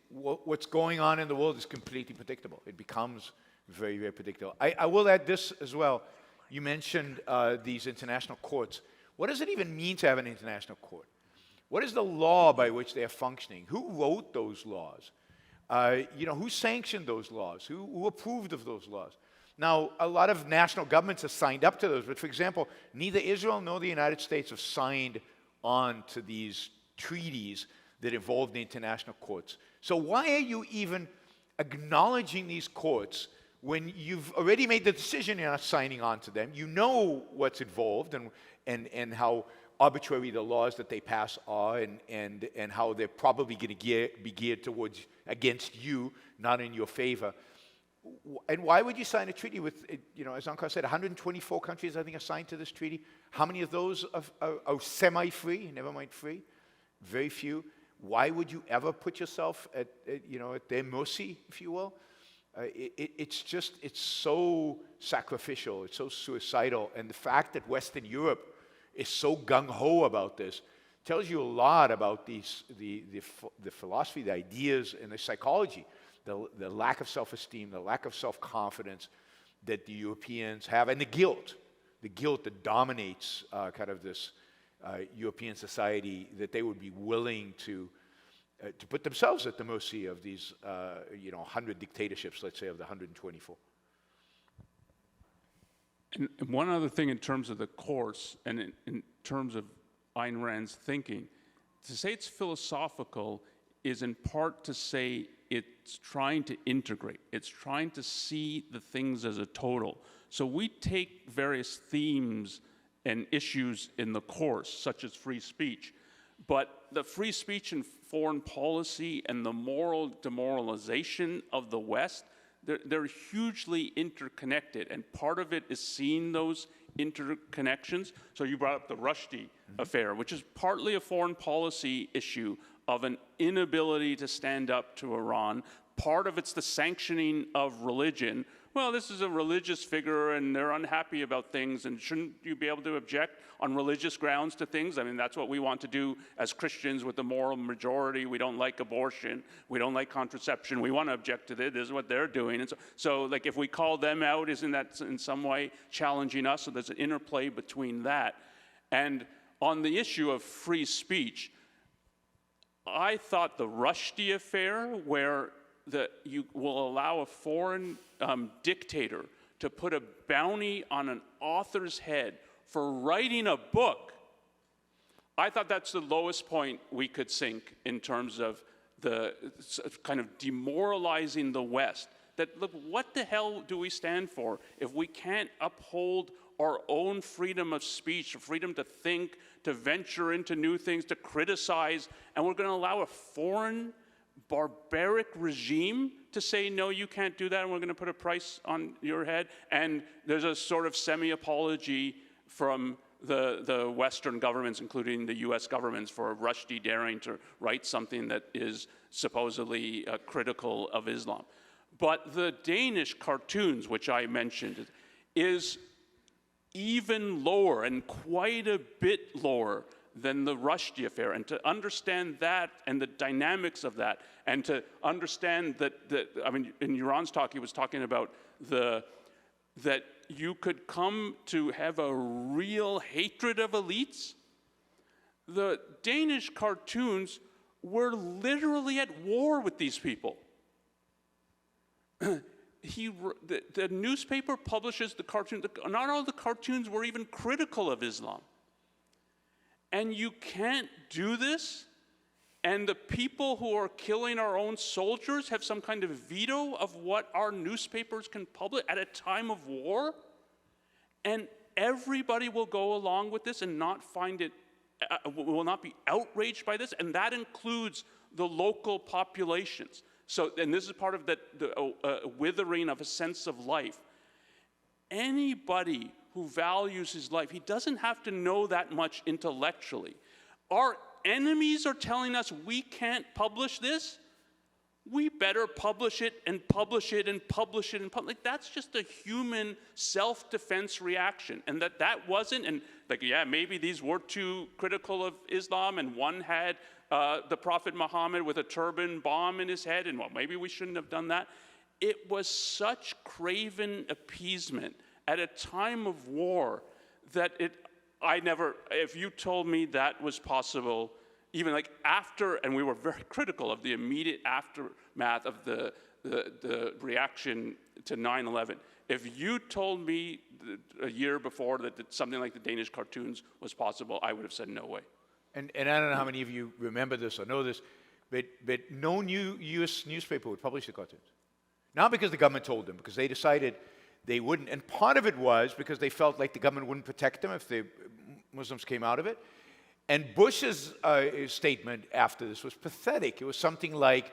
what's going on in the world is completely predictable. It becomes very, very predictable. I will add this as well. You mentioned these international courts. What does it even mean to have an international court? What is the law by which they are functioning? Who wrote those laws? Who sanctioned those laws? Who approved of those laws? Now, a lot of national governments have signed up to those, but for example, neither Israel nor the United States have signed on to these treaties that involve the international courts. So why are you even acknowledging these courts when you've already made the decision you're not signing on to them? You know what's involved and how arbitrary the laws that they pass are, and how they're probably going to be geared towards against you, not in your favor. And why would you sign a treaty with, as Onkar said, 124 countries, I think, are signed to this treaty? How many of those are semi-free, never mind free? Very few. Why would you ever put yourself at their mercy, if you will? It's so sacrificial, it's so suicidal. And the fact that Western Europe is so gung-ho about this tells you a lot about the philosophy, the ideas, and the psychology. The lack of self-esteem, the lack of self-confidence that the Europeans have, and the guilt that dominates kind of this European society, that they would be willing to put themselves at the mercy of these 100 dictatorships, let's say, of the 124. And one other thing in terms of the course, and in terms of Ayn Rand's thinking, to say it's philosophical is in part to say it's trying to integrate. It's trying to see the things as a total. So we take various themes and issues in the course, such as free speech, but the free speech and foreign policy and the moral demoralization of the West, they're hugely interconnected, and part of it is seeing those interconnections. So you brought up the Rushdie affair, which is partly a foreign policy issue of an inability to stand up to Iran. Part of it's the sanctioning of religion. Well, this is a religious figure and they're unhappy about things, and shouldn't you be able to object on religious grounds to things? I mean, that's what we want to do as Christians with the moral majority. We don't like abortion. We don't like contraception. We want to object to this. This is what they're doing. And so like, if we call them out, isn't that in some way challenging us? So there's an interplay between that. And on the issue of free speech, I thought the Rushdie affair, where you will allow a foreign dictator to put a bounty on an author's head for writing a book, I thought that's the lowest point we could sink in terms of the kind of demoralizing the West. That, look, what the hell do we stand for if we can't uphold our own freedom of speech, freedom to think, to venture into new things, to criticize, and we're going to allow a foreign, barbaric regime to say, no, you can't do that, and we're going to put a price on your head? And there's a sort of semi-apology from the Western governments, including the US governments, for Rushdie daring to write something that is supposedly critical of Islam. But the Danish cartoons, which I mentioned, is even lower and quite a bit lower than the Rushdie affair. And to understand that and the dynamics of that, and to understand that, I mean, in Yaron's talk, he was talking about that you could come to have a real hatred of elites. The Danish cartoons were literally at war with these people. The newspaper publishes the cartoons. Not all the cartoons were even critical of Islam. And you can't do this, and the people who are killing our own soldiers have some kind of veto of what our newspapers can publish at a time of war, and everybody will go along with this and not find it, will not be outraged by this, and that includes the local populations. So, and this is part of the withering of a sense of life. Anybody who values his life, he doesn't have to know that much intellectually. Our enemies are telling us we can't publish this. We better publish it and publish it and publish it and publish it. That's just a human self-defense reaction. And that wasn't, and like, yeah, maybe these were too critical of Islam, and one had the Prophet Muhammad with a turban bomb in his head, and well, maybe we shouldn't have done that. It was such craven appeasement at a time of war that if you told me that was possible, even like after, and we were very critical of the immediate aftermath of the reaction to 9/11. If you told me a year before that something like the Danish cartoons was possible, I would have said no way. And I don't know how many of you remember this or know this, but no U.S. newspaper would publish the cartoons. Not because the government told them, because they decided they wouldn't. And part of it was because they felt like the government wouldn't protect them if the Muslims came out of it. And Bush's statement after this was pathetic. It was something like,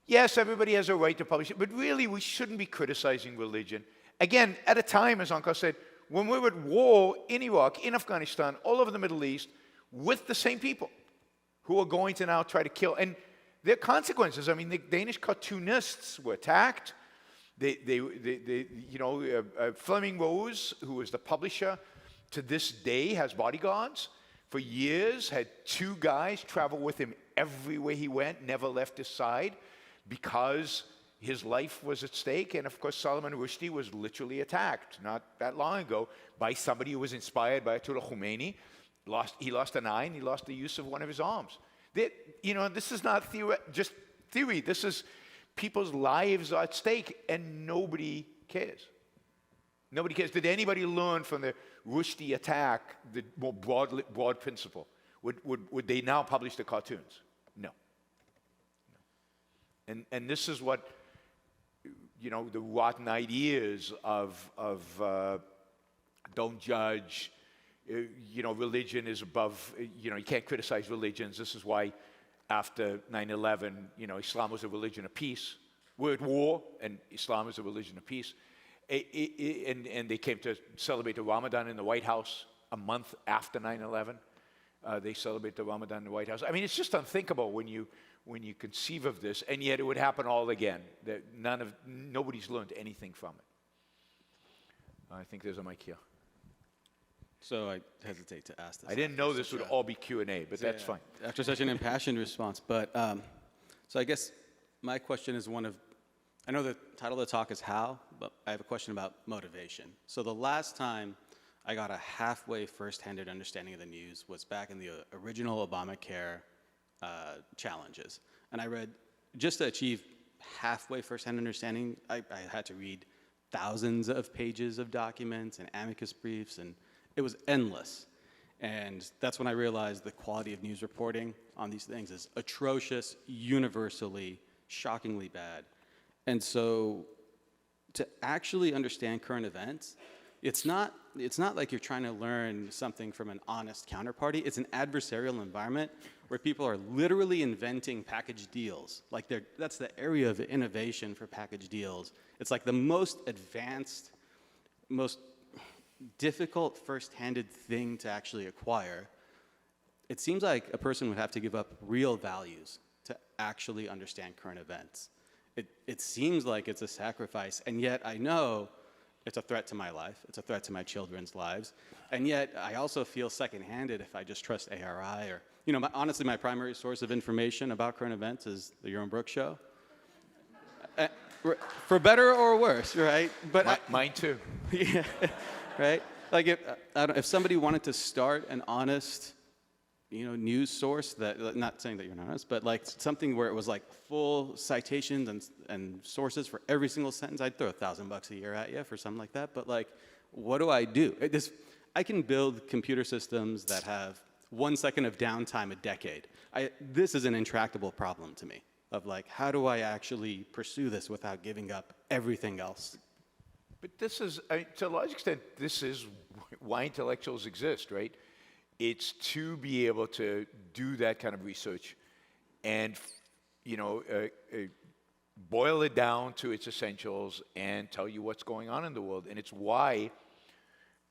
yes, everybody has a right to publish it, but really we shouldn't be criticizing religion. Again, at a time, as Onkar said, when we were at war in Iraq, in Afghanistan, all over the Middle East, with the same people who are going to now try to kill. And there are consequences. I mean, the Danish cartoonists were attacked. Fleming Rose, who was the publisher, to this day has bodyguards. For years, had 2 guys travel with him everywhere he went, never left his side, because his life was at stake. And of course, Salman Rushdie was literally attacked not that long ago by somebody who was inspired by Ayatollah Khomeini. He lost an eye and he lost the use of one of his arms. This is not just theory. This is people's lives are at stake, and nobody cares. Nobody cares. Did anybody learn from the Rushdie attack the more broad principle? Would they now publish the cartoons? No. And this is what, the rotten ideas of don't judge, religion is above, you can't criticize religions. This is why after 9/11, Islam was a religion of peace. We're at war, and Islam is a religion of peace. And they came to celebrate the Ramadan in the White House a month after 9/11. They celebrate the Ramadan in the White House. I mean, it's just unthinkable when you conceive of this, and yet it would happen all again. That nobody's learned anything from it. I think there's a mic here. So I hesitate to ask this. I didn't know this would all be Q&A, but that's fine. After such an impassioned response. But so I guess my question is one of, I know the title of the talk is how, but I have a question about motivation. So the last time I got a halfway first-handed understanding of the news was back in the original Obamacare challenges. And I read, just to achieve halfway first-hand understanding, I had to read thousands of pages of documents and amicus briefs, and it was endless. And that's when I realized the quality of news reporting on these things is atrocious, universally, shockingly bad. And so to actually understand current events, it's not like you're trying to learn something from an honest counterparty. It's an adversarial environment where people are literally inventing package deals. Like that's the area of innovation for package deals. It's like the most advanced, most difficult first-handed thing to actually acquire. It seems like a person would have to give up real values to actually understand current events. It seems like it's a sacrifice, and yet I know it's a threat to my life, it's a threat to my children's lives, and yet I also feel second-handed if I just trust ARI or, honestly, my primary source of information about current events is the Yaron Brook show. For better or worse, right? But mine too. Yeah, right? Like if somebody wanted to start an honest, news source that, not saying that you're not honest, but like something where it was like full citations and sources for every single sentence, I'd throw $1,000 a year at you for something like that. But like, what do I do? I can build computer systems that have 1 second of downtime a decade. This is an intractable problem to me of like, how do I actually pursue this without giving up everything else? But this is, to a large extent, this is why intellectuals exist, right? It's to be able to do that kind of research and, boil it down to its essentials and tell you what's going on in the world. And it's why,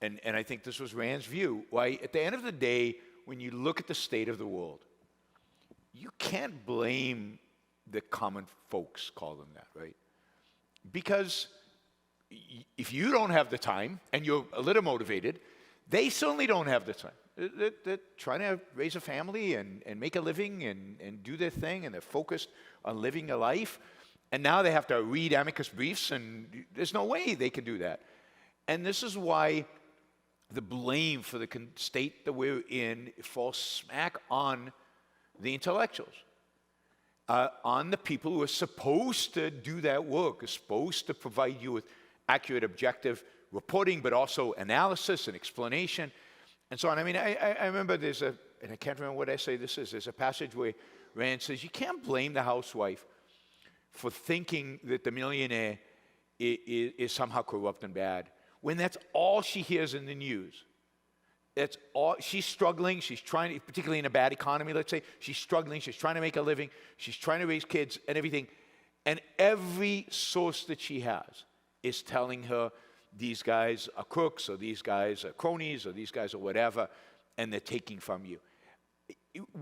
and I think this was Rand's view, why at the end of the day, when you look at the state of the world, you can't blame the common folks, call them that, right? Because if you don't have the time and you're a little motivated, they certainly don't have the time. They're trying to raise a family and make a living and do their thing, and they're focused on living a life. And now they have to read amicus briefs, and there's no way they can do that. And this is why the blame for the state that we're in falls smack on the intellectuals, on the people who are supposed to do that work, are supposed to provide you with accurate, objective reporting, but also analysis and explanation, and so on. I mean, I remember and I can't remember what essay this is, there's a passage where Rand says, you can't blame the housewife for thinking that the millionaire is somehow corrupt and bad, when that's all she hears in the news. That's all, she's struggling, she's trying, particularly in a bad economy, let's say, she's struggling, she's trying to make a living, she's trying to raise kids and everything, and every source that she has is telling her these guys are crooks, or these guys are cronies, or these guys are whatever, and they're taking from you.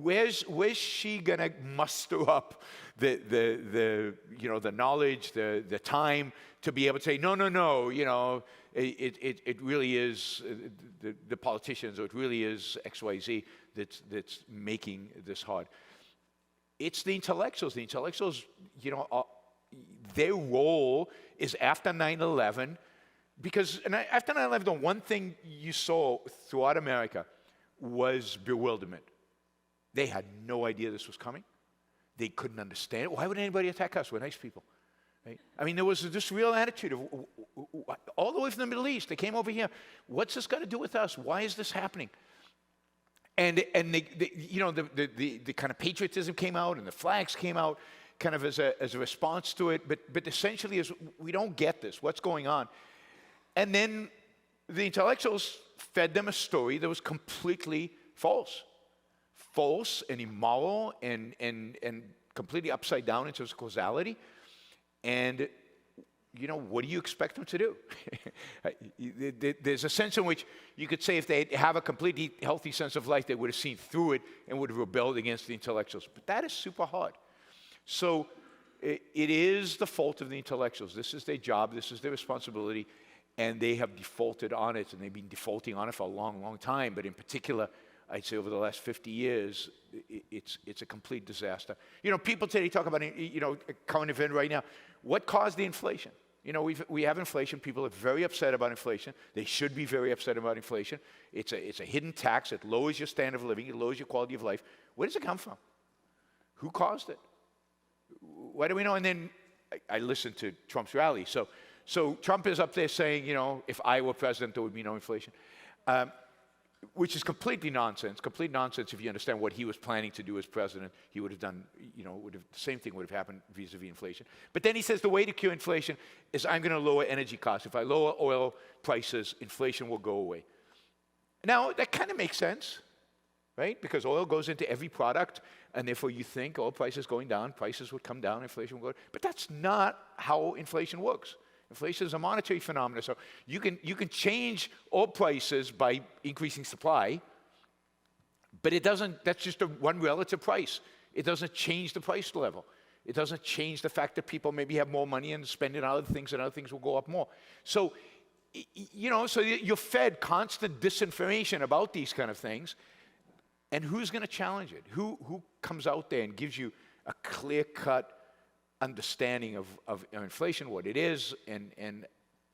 Where's she gonna muster up the knowledge, the time to be able to say, no, it really is the politicians, or it really is XYZ that's making this hard. It's the intellectuals. The intellectuals, their role is after 9/11, because after 9/11, the one thing you saw throughout America was bewilderment. They had no idea this was coming. They couldn't understand it. Why would anybody attack us? We're nice people. Right? I mean, there was this real attitude of, all the way from the Middle East, they came over here. What's this got to do with us? Why is this happening? And the kind of patriotism came out, and the flags came out kind of as a response to it. But essentially, we don't get this. What's going on? And then the intellectuals fed them a story that was completely false and immoral and completely upside down in terms of causality. And, what do you expect them to do? There's a sense in which you could say if they have a completely healthy sense of life, they would have seen through it and would have rebelled against the intellectuals. But that is super hard. So it is the fault of the intellectuals. This is their job. This is their responsibility. And they have defaulted on it, and they've been defaulting on it for a long, long time. But in particular, I'd say over the last 50 years, it's a complete disaster. People today talk about, a current event right now. What caused the inflation? We have inflation. People are very upset about inflation. They should be very upset about inflation. It's a hidden tax. It lowers your standard of living. It lowers your quality of life. Where does it come from? Who caused it? Why do we know? And then I listened to Trump's rally. So Trump is up there saying, if I were president, there would be no inflation. Which is complete nonsense if you understand what he was planning to do as president. He would have done, the same thing would have happened vis-a-vis inflation. But then he says the way to cure inflation is I'm going to lower energy costs. If I lower oil prices, inflation will go away. Now, that kind of makes sense, right? Because oil goes into every product, and therefore you think oil prices going down, prices would come down, inflation will go down. But that's not how inflation works. Inflation is a monetary phenomenon, so you can change oil prices by increasing supply, but it doesn't. That's just one relative price. It doesn't change the price level. It doesn't change the fact that people maybe have more money and spend it on other things, and other things will go up more. So, so you're fed constant disinformation about these kind of things, and who's going to challenge it? Who comes out there and gives you a clear-cut understanding of inflation, what it is, and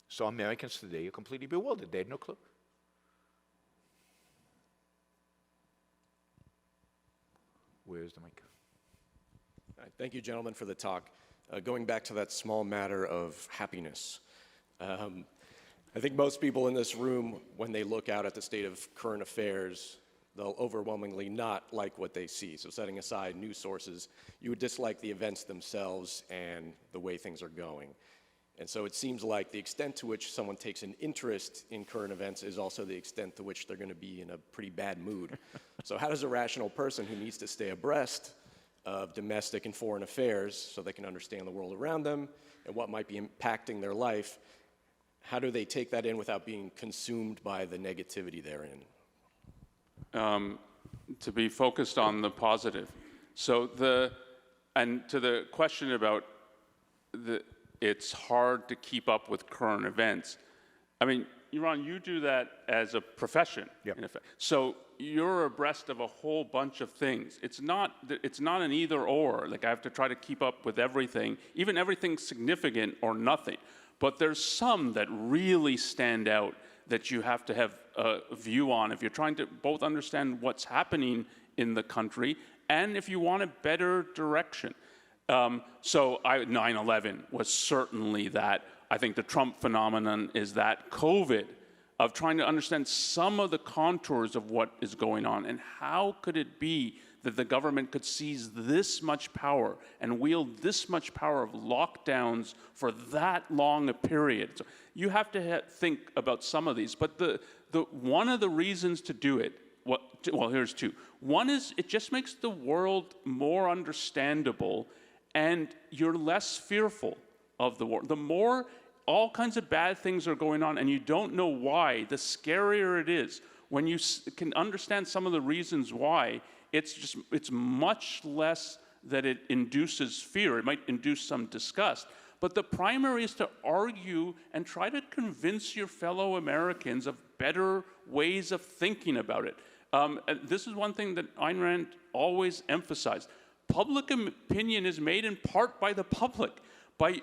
so Americans today are completely bewildered. They had no clue. Where's the mic? All right, thank you, gentlemen, for the talk. Going back to that small matter of happiness, I think most people in this room, when they look out at the state of current affairs, they'll overwhelmingly not like what they see. So setting aside news sources, you would dislike the events themselves and the way things are going. And so it seems like the extent to which someone takes an interest in current events is also the extent to which they're going to be in a pretty bad mood. So how does a rational person who needs to stay abreast of domestic and foreign affairs so they can understand the world around them and what might be impacting their life, how do they take that in without being consumed by the negativity therein? To be focused on the positive. So and to the question about it's hard to keep up with current events. I mean, Yaron, you do that as a profession, in effect. So you're abreast of a whole bunch of things. It's not an either or. Like I have to try to keep up with everything, even everything significant or nothing. But there's some that really stand out that you have to have a view on if you're trying to both understand what's happening in the country and if you want a better direction. So 9/11 was certainly that. I think the Trump phenomenon is that COVID of trying to understand some of the contours of what is going on, and how could it be that the government could seize this much power and wield this much power of lockdowns for that long a period. So you have to think about some of these, but the one of the reasons to do it, well, here's two. One is it just makes the world more understandable, and you're less fearful of the war. The more all kinds of bad things are going on and you don't know why, the scarier it is. When you can understand some of the reasons why, it's much less that it induces fear. It might induce some disgust. But the primary is to argue and try to convince your fellow Americans of better ways of thinking about it. And this is one thing that Ayn Rand always emphasized. Public opinion is made in part by the public, by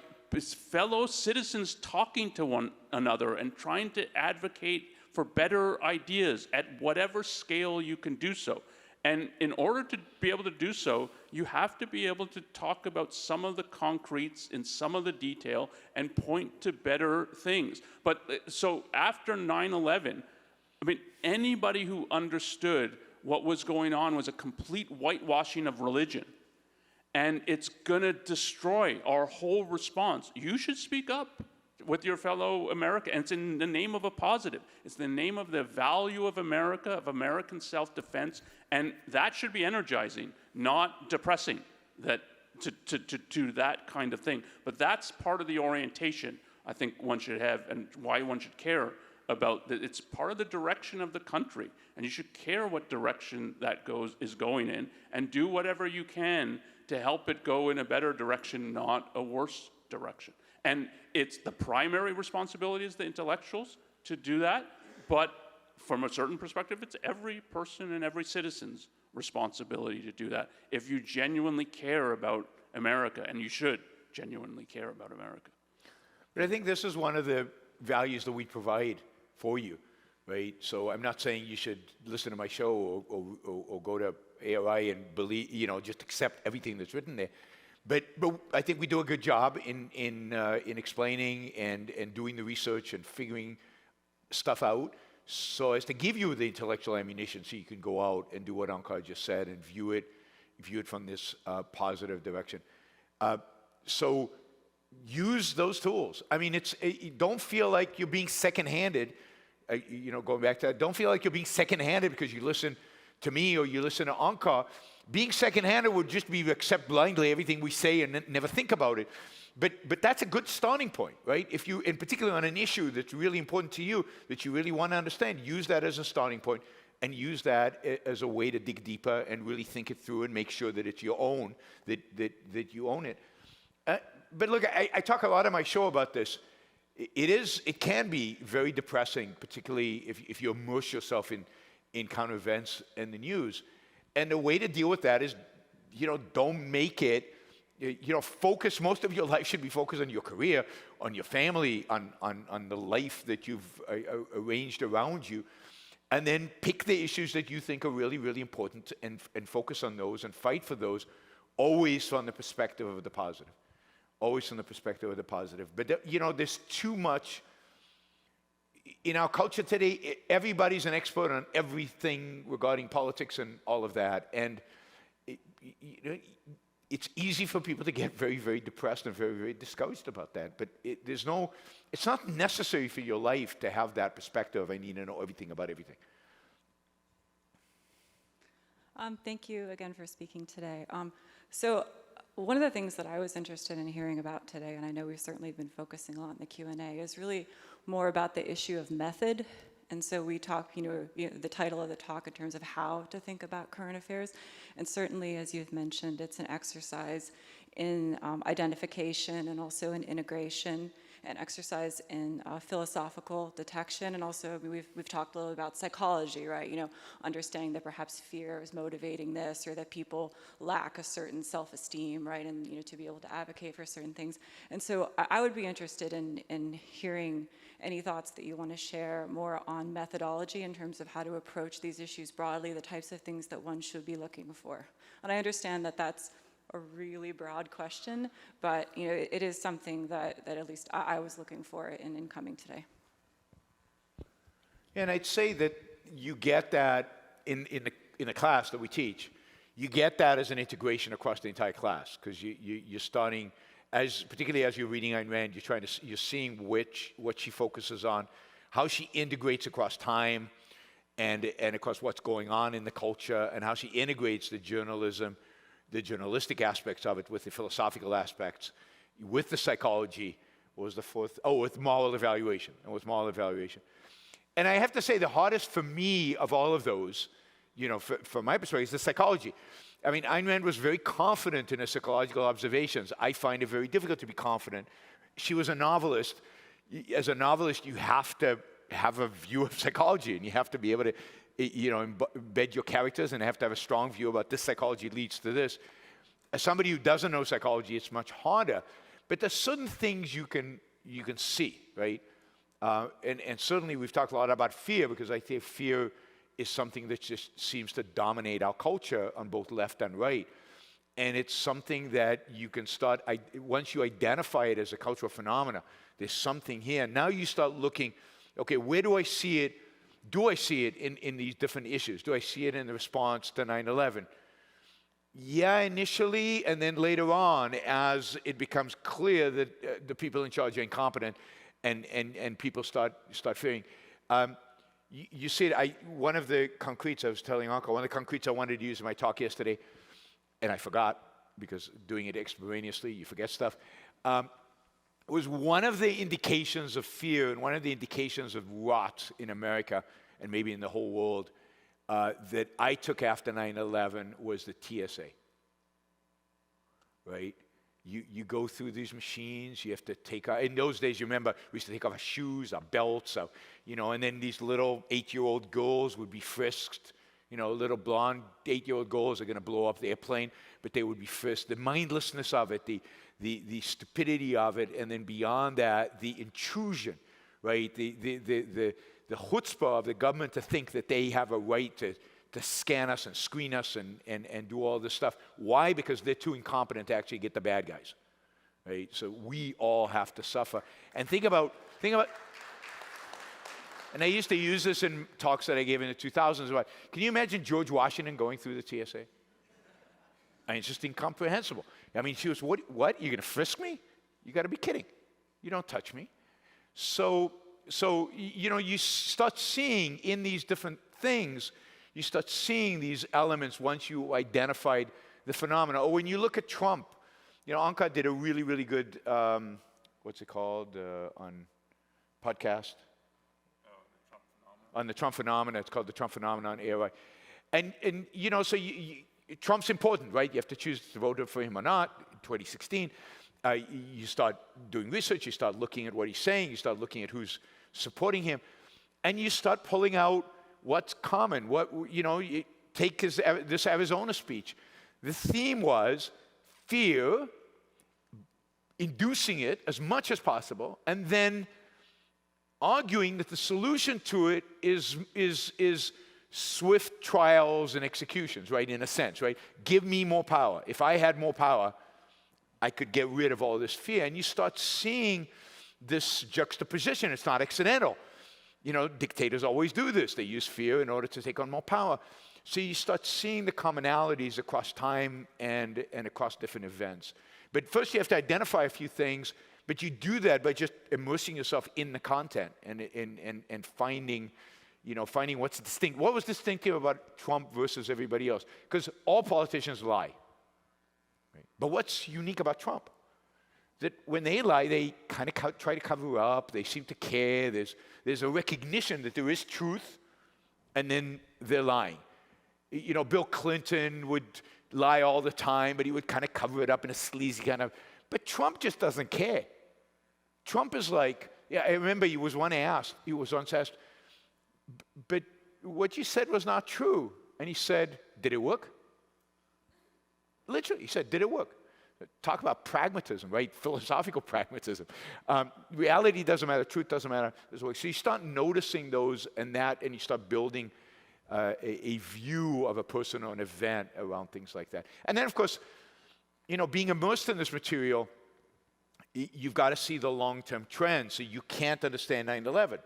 fellow citizens talking to one another and trying to advocate for better ideas at whatever scale you can do so. And in order to be able to do so, you have to be able to talk about some of the concretes in some of the detail and point to better things. But so after 9/11, I mean, anybody who understood what was going on was a complete whitewashing of religion. And it's going to destroy our whole response. You should speak up with your fellow Americans. And it's in the name of a positive. It's the name of the value of America, of American self-defense. And that should be energizing, not depressing to do that kind of thing. But that's part of the orientation I think one should have, and why one should care about that. It's part of the direction of the country. And you should care what direction that is going in, and do whatever you can to help it go in a better direction, not a worse direction. And it's the primary responsibility is the intellectuals to do that, but from a certain perspective, it's every person and every citizen's responsibility to do that if you genuinely care about America, and you should genuinely care about America. But I think this is one of the values that we provide for you, right? So I'm not saying you should listen to my show or go to ARI and believe, just accept everything that's written there. But I think we do a good job in explaining and doing the research and figuring stuff out, so as to give you the intellectual ammunition so you can go out and do what Onkar just said and view it from this positive direction. So use those tools. I mean, don't feel like you're being second-handed. Going back to that, don't feel like you're being second-handed because you listen to me or you listen to Onkar. Being second-handed would just be accept blindly everything we say and never think about it. But that's a good starting point, right? If you, in particular on an issue that's really important to you, that you really want to understand, use that as a starting point and use that as a way to dig deeper and really think it through and make sure that it's your own, that you own it. But look, I talk a lot on my show about this. It can be very depressing, particularly if you immerse yourself in current events and the news. And the way to deal with that is, don't make it, focus. Most of your life should be focused on your career, on your family, on the life that you've arranged around you. And then pick the issues that you think are really, really important and focus on those and fight for those, always from the perspective of the positive. Always from the perspective of the positive. But, there's too much. In our culture today, everybody's an expert on everything regarding politics and all of that. And it's easy for people to get very, very depressed and very, very discouraged about that. But it's not necessary for your life to have that perspective. I need to know everything about everything. Thank you again for speaking today. So one of the things that I was interested in hearing about today, and I know we've certainly been focusing a lot in the Q&A, is really more about the issue of method. And so we talk, the title of the talk in terms of how to think about current affairs. And certainly, as you've mentioned, it's an exercise in identification and also in integration. an exercise in philosophical detection, and also we've talked a little about psychology, right? Understanding that perhaps fear is motivating this, or that people lack a certain self-esteem, right? And to be able to advocate for certain things. And so I would be interested in hearing any thoughts that you want to share more on methodology in terms of how to approach these issues broadly, the types of things that one should be looking for. And I understand that that's a really broad question, but it is something that at least I was looking for in coming today. And I'd say that you get that in the class that we teach. You get that as an integration across the entire class, because you're starting, particularly as you're reading Ayn Rand, you're seeing what she focuses on, how she integrates across time and across what's going on in the culture, and how she integrates the journalism, the journalistic aspects of it with the philosophical aspects, with the psychology. What was the fourth? Oh, with moral evaluation. And I have to say, the hardest for me of all of those, from my perspective, is the psychology. I mean, Ayn Rand was very confident in her psychological observations. I find it very difficult to be confident. She was a novelist. As a novelist, you have to have a view of psychology, and you have to be able to embed your characters, and have to have a strong view about this psychology leads to this. As somebody who doesn't know psychology, it's much harder. But there's certain things you can see, right? And certainly we've talked a lot about fear, because I think fear is something that just seems to dominate our culture on both left and right. And it's something that you can start, once you identify it as a cultural phenomena, there's something here. Now you start looking, okay, where do I see it? Do I see it in these different issues? Do I see it in the response to 9/11? Yeah, initially, and then later on, as it becomes clear that the people in charge are incompetent, and people start fearing. You see it, one of the concretes, I was telling Onkar, one of the concretes I wanted to use in my talk yesterday, and I forgot, because doing it extemporaneously, you forget stuff, was one of the indications of fear and one of the indications of rot in America, and maybe in the whole world, that I took after 9/11 was the TSA, right? You go through these machines, you have to take out, in those days, you remember, we used to take off our shoes, our belts, and then these little 8-year-old girls would be frisked, little blonde 8-year-old girls are going to blow up the airplane, but they would be frisked. The mindlessness of it, the stupidity of it, and then beyond that, the intrusion, right? The chutzpah of the government to think that they have a right to scan us and screen us and do all this stuff. Why? Because they're too incompetent to actually get the bad guys, right? So we all have to suffer. And think about, and I used to use this in talks that I gave in the 2000s. Can you imagine George Washington going through the TSA? I mean, it's just incomprehensible. I mean, she was, what? You're going to frisk me? You got to be kidding. You don't touch me. So you start seeing in these different things, you start seeing these elements once you identified the phenomena. Or when you look at Trump, Onkar did a really, really good, what's it called, on podcast? On the Trump phenomena. It's called the Trump phenomenon era. And so Trump's important, right? You have to choose to vote for him or not. In 2016, you start doing research, you start looking at what he's saying, you start looking at who's supporting him, and you start pulling out what's common. You take this Arizona speech. The theme was fear, inducing it as much as possible, and then arguing that the solution to it is swift trials and executions, right, in a sense, right? Give me more power. If I had more power, I could get rid of all this fear. And you start seeing this juxtaposition. It's not accidental. Dictators always do this. They use fear in order to take on more power. So you start seeing the commonalities across time and across different events. But first you have to identify a few things, but you do that by just immersing yourself in the content and finding what's distinct. What was distinctive about Trump versus everybody else? Because all politicians lie. Right? But what's unique about Trump? That when they lie, they kind of try to cover up. They seem to care. There's a recognition that there is truth, and then they're lying. Bill Clinton would lie all the time, but he would kind of cover it up in a sleazy kind of. But Trump just doesn't care. Trump is like, yeah, I remember he was once asked, but what you said was not true. And he said, did it work? Literally, he said, did it work? Talk about pragmatism, right? Philosophical pragmatism. Reality doesn't matter, truth doesn't matter. So you start noticing those and you start building a view of a person or an event around things like that. And then, of course, being immersed in this material, you've got to see the long-term trends. So you can't understand 9/11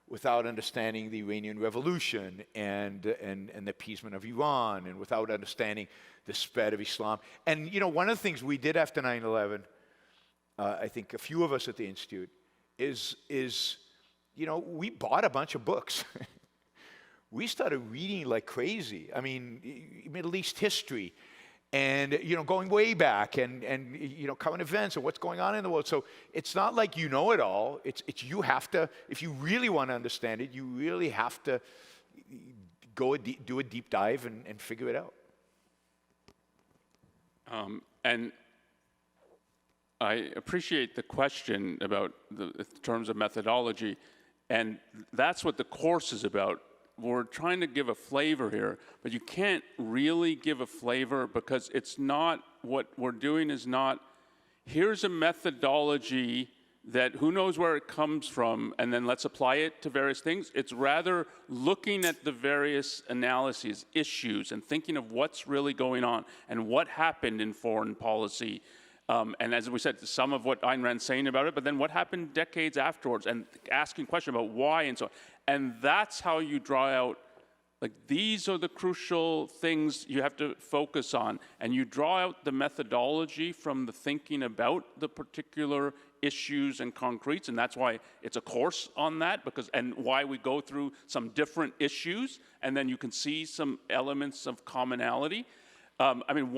without understanding the Iranian Revolution and the appeasement of Iran, and without understanding the spread of Islam. And one of the things we did after 9/11, I think a few of us at the Institute, is we bought a bunch of books. We started reading like crazy. I mean, Middle East history, and going way back, and current events and what's going on in the world. So it's not like you know it all. It's you have to, if you really want to understand it, you really have to do a deep dive and figure it out. And I appreciate the question about the terms of methodology, and that's what the course is about. We're trying to give a flavor here, but you can't really give a flavor because it's not, what we're doing is not, here's a methodology that who knows where it comes from, and then let's apply it to various things. It's rather looking at the various analyses, issues, and thinking of what's really going on and what happened in foreign policy. And as we said, some of what Ayn Rand's saying about it, but then what happened decades afterwards, and asking questions about why and so on. And that's how you draw out, like, these are the crucial things you have to focus on. And you draw out the methodology from the thinking about the particular issues and concretes, and that's why it's a course on that, and why we go through some different issues, and then you can see some elements of commonality. I mean,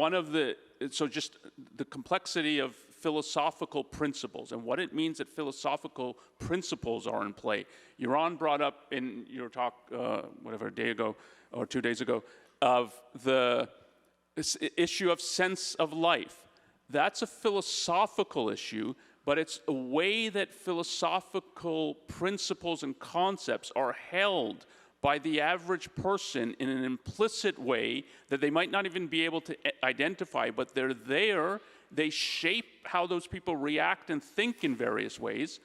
so just the complexity of philosophical principles and what it means that philosophical principles are in play. Yaron brought up in your talk, a day ago or 2 days ago, of this issue of sense of life. That's a philosophical issue, but it's a way that philosophical principles and concepts are held by the average person in an implicit way that they might not even be able to identify, but they're there. They shape how those people react and think in various ways.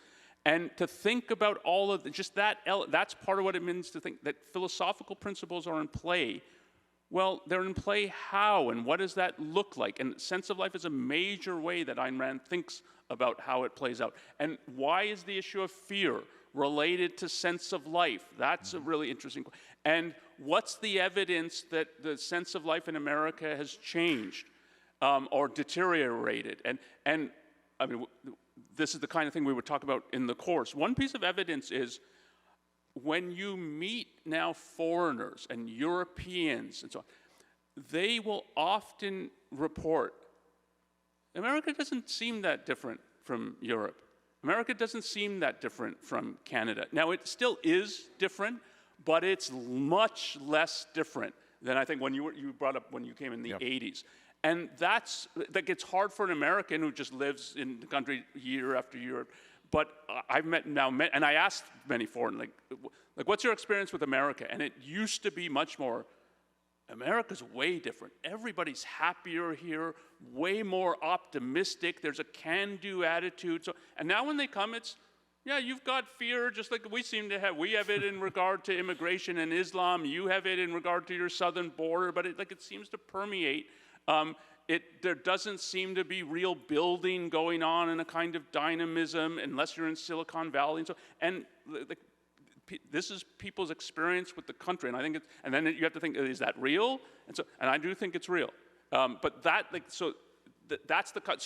And to think about all of just that's part of what it means to think that philosophical principles are in play. Well, they're in play how, and what does that look like? And sense of life is a major way that Ayn Rand thinks about how it plays out. And why is the issue of fear related to sense of life? That's a really interesting question. And what's the evidence that the sense of life in America has changed or deteriorated? And I mean, this is the kind of thing we would talk about in the course. One piece of evidence is when you meet now foreigners and Europeans and so on, they will often report, America doesn't seem that different from Europe. America doesn't seem that different from Canada. Now, it still is different, but it's much less different than I think when you brought up when you came in the 80s. And that's, like, it's hard for an American who just lives in the country year after year. But I've met, and I asked many foreign, like, what's your experience with America? And it used to be much more, America's way different. Everybody's happier here, way more optimistic. There's a can-do attitude. So, and now when they come, it's, yeah, you've got fear just like we seem to have. We have it in regard to immigration and Islam. You have it in regard to your southern border. But it seems to permeate. There doesn't seem to be real building going on in a kind of dynamism unless you're in Silicon Valley. And this is people's experience with the country, and I think it's, and then you have to think, is that real? And I do think it's real. But that's so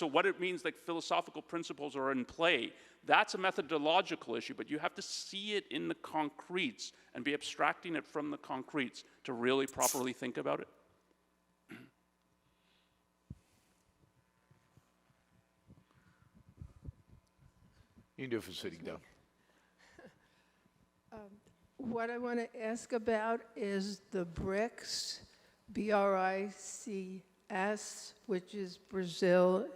what it means, like, philosophical principles are in play. That's a methodological issue, but you have to see it in the concretes and be abstracting it from the concretes to really properly think about it. You can do it for sitting down. What I want to ask about is the BRICS, B-R-I-C-S, which is Brazil,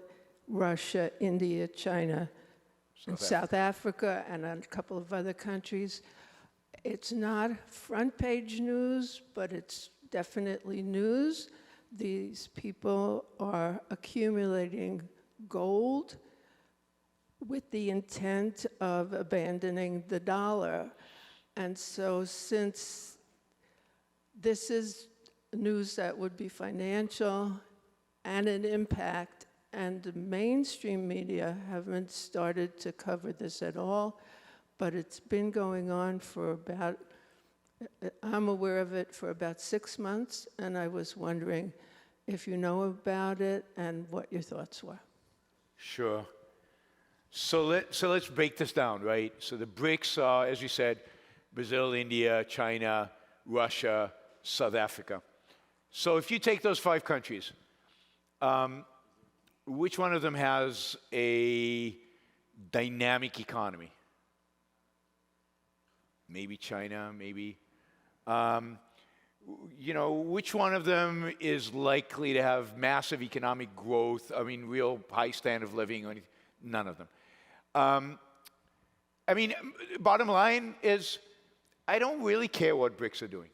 Russia, India, China, in South Africa and a couple of other countries. It's not front page news, but it's definitely news. These people are accumulating gold with the intent of abandoning the dollar. And so since this is news that would be financial and an impact, and the mainstream media haven't started to cover this at all, but it's been going on for about, I'm aware of it for about 6 months, and I was wondering if you know about it and what your thoughts were. Sure. So let's break this down, right? So the BRICS are, as you said, Brazil, India, China, Russia, South Africa. So if you take those 5 countries, which one of them has a dynamic economy? Maybe China, maybe. You know, which one of them is likely to have massive economic growth? I mean, real high standard of living or anything? None of them. I mean, bottom line is, I don't really care what BRICS are doing.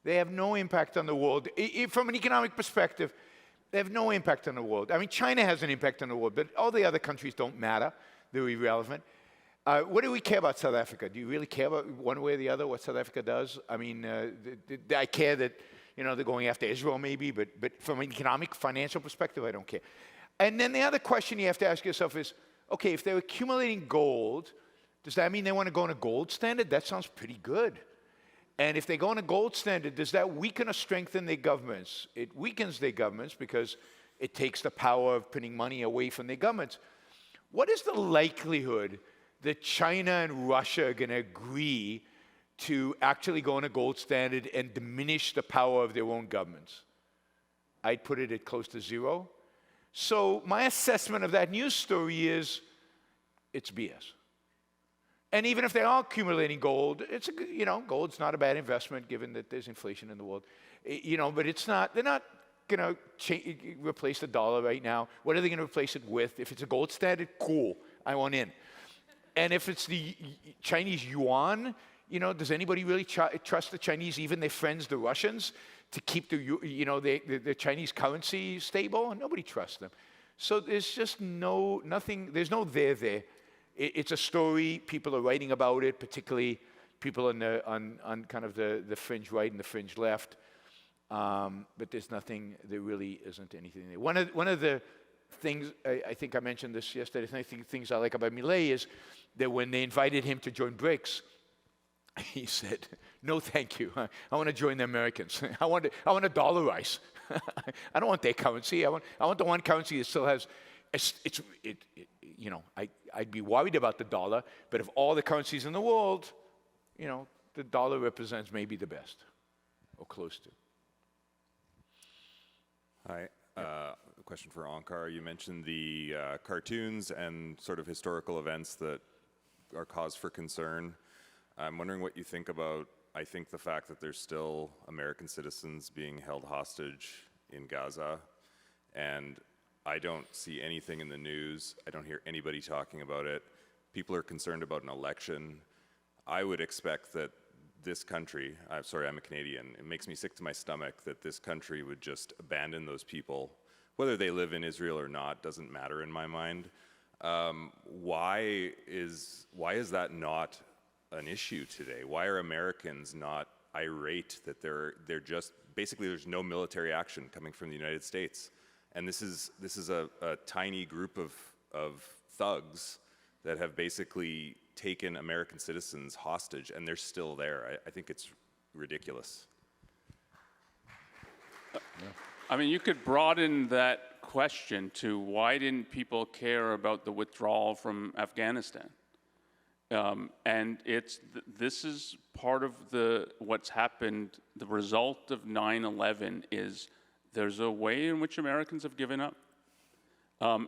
They have no impact on the world. From an economic perspective, they have no impact on the world. I mean, China has an impact on the world, but all the other countries don't matter. They're irrelevant. What do we care about South Africa? Do you really care about one way or the other what South Africa does? I mean, I care that, you know, they're going after Israel maybe, but from an economic, financial perspective, I don't care. And then the other question you have to ask yourself is, okay, if they're accumulating gold, does that mean they want to go on a gold standard? That sounds pretty good. And if they go on a gold standard, does that weaken or strengthen their governments? It weakens their governments because it takes the power of putting money away from their governments. What is the likelihood that China and Russia are going to agree to actually go on a gold standard and diminish the power of their own governments? I'd put it at close to 0. So my assessment of that news story is it's BS. And even if they are accumulating gold, it's you know, gold's not a bad investment given that there's inflation in the world. You know, but it's not, they're not going to replace the dollar right now. What are they going to replace it with? If it's a gold standard, cool, I want in. And if it's the Chinese yuan, you know, does anybody really trust the Chinese, even their friends, the Russians, to keep the Chinese currency stable? Nobody trusts them. So there's just nothing, there's no there. It's a story, people are writing about it, particularly people on kind of the fringe right and the fringe left. But there's nothing, there really isn't anything there. One of the things, I think I mentioned this yesterday, I think things I like about Milei is that when they invited him to join BRICS, he said, no, thank you. I want to join the Americans. I want to dollarize. I don't want their currency. I want the one currency that still has, you know, I'd be worried about the dollar, but of all the currencies in the world, you know, the dollar represents maybe the best, or close to. Hi. A question for Onkar. You mentioned the cartoons and sort of historical events that are cause for concern. I'm wondering what you think about, I think, the fact that there's still American citizens being held hostage in Gaza, and I don't see anything in the news. I don't hear anybody talking about it. People are concerned about an election. I would expect that this country, I'm sorry, I'm a Canadian, it makes me sick to my stomach that this country would just abandon those people. Whether they live in Israel or not doesn't matter in my mind. Why is that not an issue today? Why are Americans not irate that they're just, basically there's no military action coming from the United States? And this is a tiny group of thugs that have basically taken American citizens hostage, and they're still there. I think it's ridiculous. I mean, you could broaden that question to why didn't people care about the withdrawal from Afghanistan? And this is part of what's happened. The result of 9/11 is there's a way in which Americans have given up.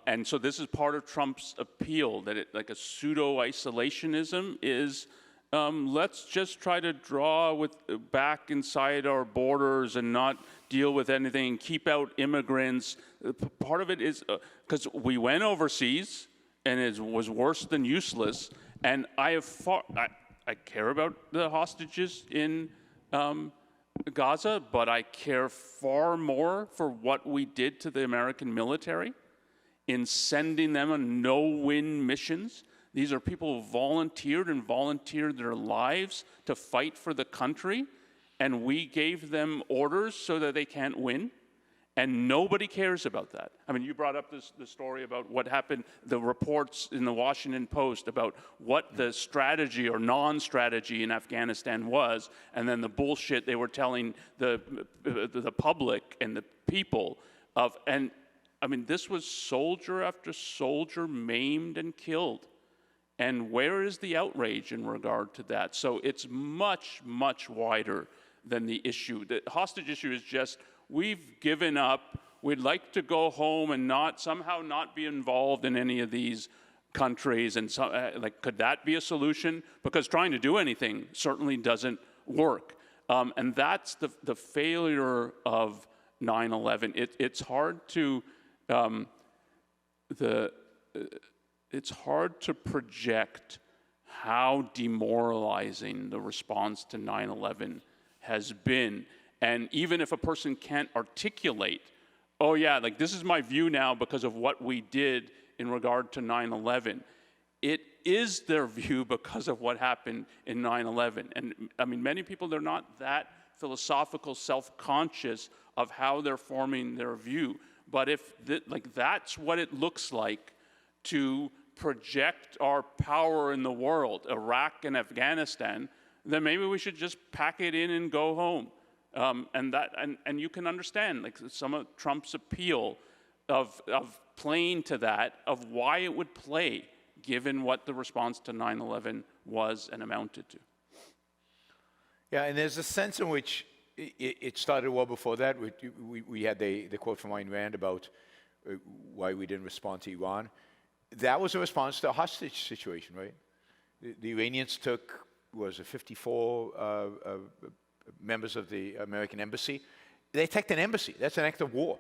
And so this is part of Trump's appeal, that like a pseudo-isolationism is, let's just try to draw back inside our borders and not deal with anything, keep out immigrants. Part of it is, because we went overseas, and it was worse than useless. And I care about the hostages in Gaza, but I care far more for what we did to the American military in sending them on no-win missions. These are people who volunteered their lives to fight for the country, and we gave them orders so that they can't win. And nobody cares about that. I mean, you brought up the story about what happened, the reports in the Washington Post about what the strategy or non-strategy in Afghanistan was, and then the bullshit they were telling the public and the people of. And I mean, this was soldier after soldier maimed and killed. And where is the outrage in regard to that? So it's much, much wider than the issue. The hostage issue is just, we've given up, we'd like to go home and somehow not be involved in any of these countries. And so, could that be a solution? Because trying to do anything certainly doesn't work. And that's the failure of 9/11. It's hard to, it's hard to project how demoralizing the response to 9/11 has been. And even if a person can't articulate, oh yeah, like this is my view now because of what we did in regard to 9/11, it is their view because of what happened in 9/11. And I mean, many people, they're not that philosophical, self-conscious of how they're forming their view. But if that's what it looks like to project our power in the world, Iraq and Afghanistan, then maybe we should just pack it in and go home. And you can understand like some of Trump's appeal of playing to that, of why it would play, given what the response to 9/11 was and amounted to. Yeah, and there's a sense in which it started well before that. We had the quote from Ayn Rand about why we didn't respond to Iran. That was a response to a hostage situation, right? The Iranians took, 54 members of the American embassy. They attacked an embassy. That's an act of war.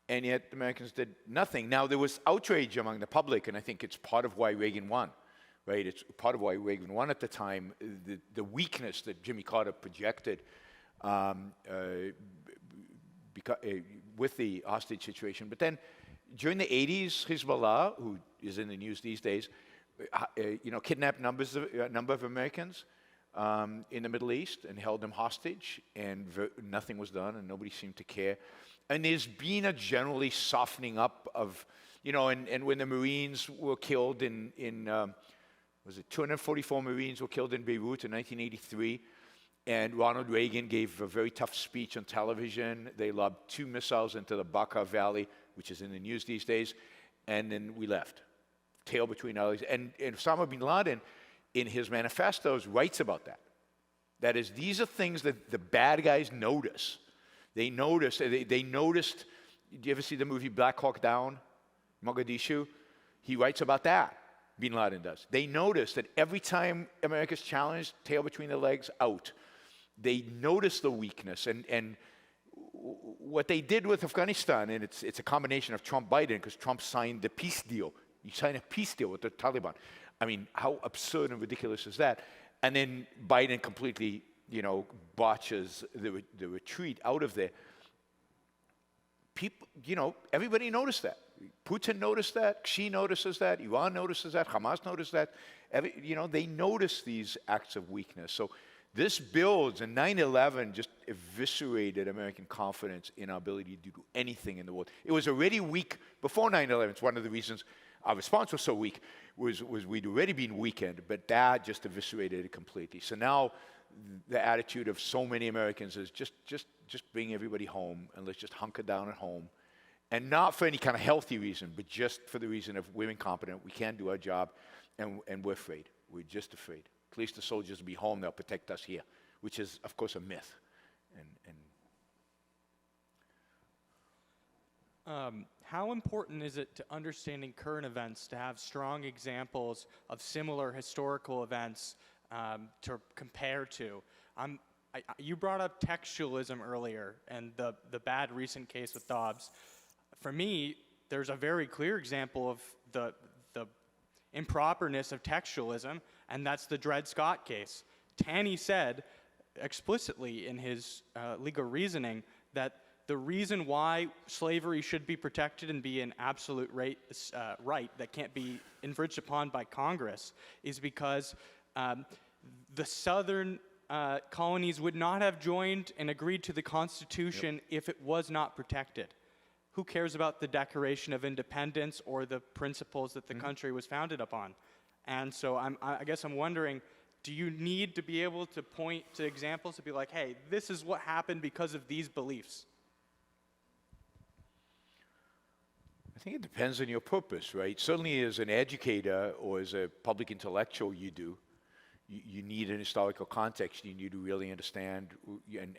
And yet the Americans did nothing. Now, there was outrage among the public, and I think it's part of why Reagan won, right? It's part of why Reagan won at the time, the weakness that Jimmy Carter projected with the hostage situation. But then during the 80s, Hezbollah, who is in the news these days, kidnapped a number of Americans in the Middle East and held them hostage, and nothing was done, and nobody seemed to care. And there's been a generally softening up of, and when the Marines were killed was it 244 Marines were killed in Beirut in 1983, and Ronald Reagan gave a very tough speech on television. They lobbed 2 missiles into the Bekaa Valley, which is in the news these days, and then we left. Tail between our legs. And Osama bin Laden, in his manifestos, writes about that. That is, these are things that the bad guys notice. They noticed, do you ever see the movie Black Hawk Down, Mogadishu? He writes about that, bin Laden does. They notice that every time America's challenged, tail between the legs, out. They notice the weakness, and what they did with Afghanistan, and it's a combination of Trump-Biden, because Trump signed the peace deal. You sign a peace deal with the Taliban. I mean, how absurd and ridiculous is that? And then Biden completely, botches the retreat out of there. People, everybody noticed that. Putin noticed that. Xi notices that. Iran notices that. Hamas noticed that. They notice these acts of weakness. So this builds, and 9/11 just eviscerated American confidence in our ability to do anything in the world. It was already weak before 9/11. It's one of the reasons our response was so weak, was we'd already been weakened, but that just eviscerated it completely. So now the attitude of so many Americans is just bring everybody home, and let's just hunker down at home. And not for any kind of healthy reason, but just for the reason of we're incompetent, we can't do our job, and we're afraid. We're just afraid. At least the soldiers will be home, they'll protect us here, which is, of course, a myth. How important is it to understanding current events to have strong examples of similar historical events to compare to? You brought up textualism earlier and the bad recent case with Dobbs. For me, there's a very clear example of the improperness of textualism, and that's the Dred Scott case. Taney said explicitly in his legal reasoning that the reason why slavery should be protected and be an absolute right that can't be infringed upon by Congress is because the southern colonies would not have joined and agreed to the Constitution if it was not protected. Who cares about the Declaration of Independence or the principles that the country was founded upon? And so I guess I'm wondering, do you need to be able to point to examples to be like, hey, this is what happened because of these beliefs? I think it depends on your purpose, right? Certainly as an educator or as a public intellectual you do. You need an historical context. You need to really understand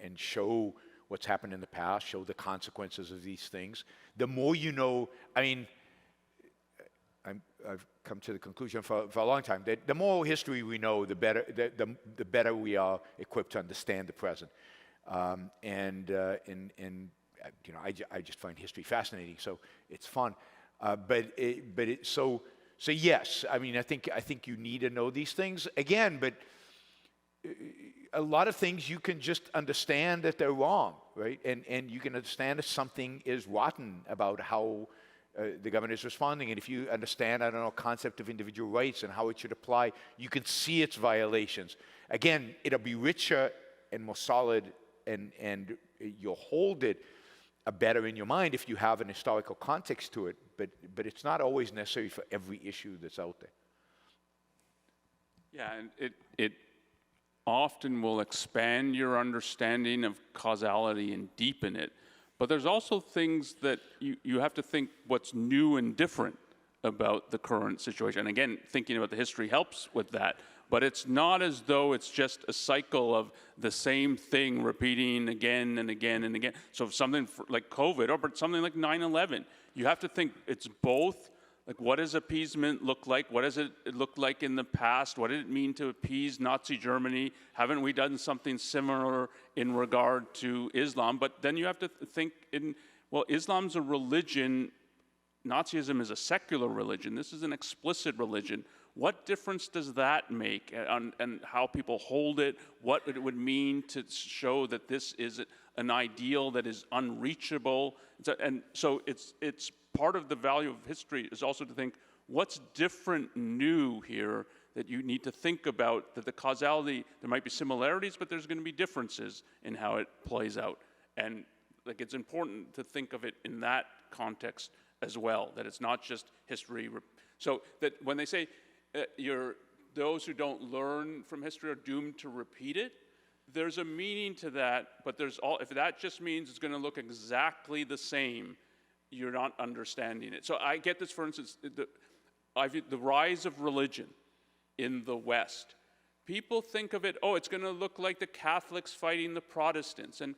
and show what's happened in the past, show the consequences of these things. The more you know, I mean, I've come to the conclusion for a long time that the more history we know, the better we are equipped to understand the present. You know, I just find history fascinating, so it's fun. So yes, I mean, I think you need to know these things again, but a lot of things you can just understand that they're wrong, right? And you can understand that something is rotten about how the government is responding. And if you understand, I don't know, concept of individual rights and how it should apply, you can see its violations. Again, it'll be richer and more solid, and you'll hold it better in your mind if you have an historical context to it, but it's not always necessary for every issue that's out there. Yeah, and it often will expand your understanding of causality and deepen it, but there's also things that you have to think what's new and different about the current situation. And again, thinking about the history helps with that, but it's not as though it's just a cycle of the same thing repeating again and again and again. So if something like COVID or something like 9/11, you have to think it's both, like what does appeasement look like? What does it look like in the past? What did it mean to appease Nazi Germany? Haven't we done something similar in regard to Islam? But then you have to think well, Islam's a religion, Nazism is a secular religion. This is an explicit religion. What difference does that make and how people hold it, what it would mean to show that this is an ideal that is unreachable? And so it's part of the value of history is also to think, what's different, new here that you need to think about, that the causality, there might be similarities, but there's going to be differences in how it plays out. And like it's important to think of it in that context as well, that it's not just history. So that when they say those who don't learn from history are doomed to repeat it, there's a meaning to that, but if that just means it's going to look exactly the same, you're not understanding it. So I get this, for instance, the rise of religion in the West. People think of it, it's going to look like the Catholics fighting the Protestants. And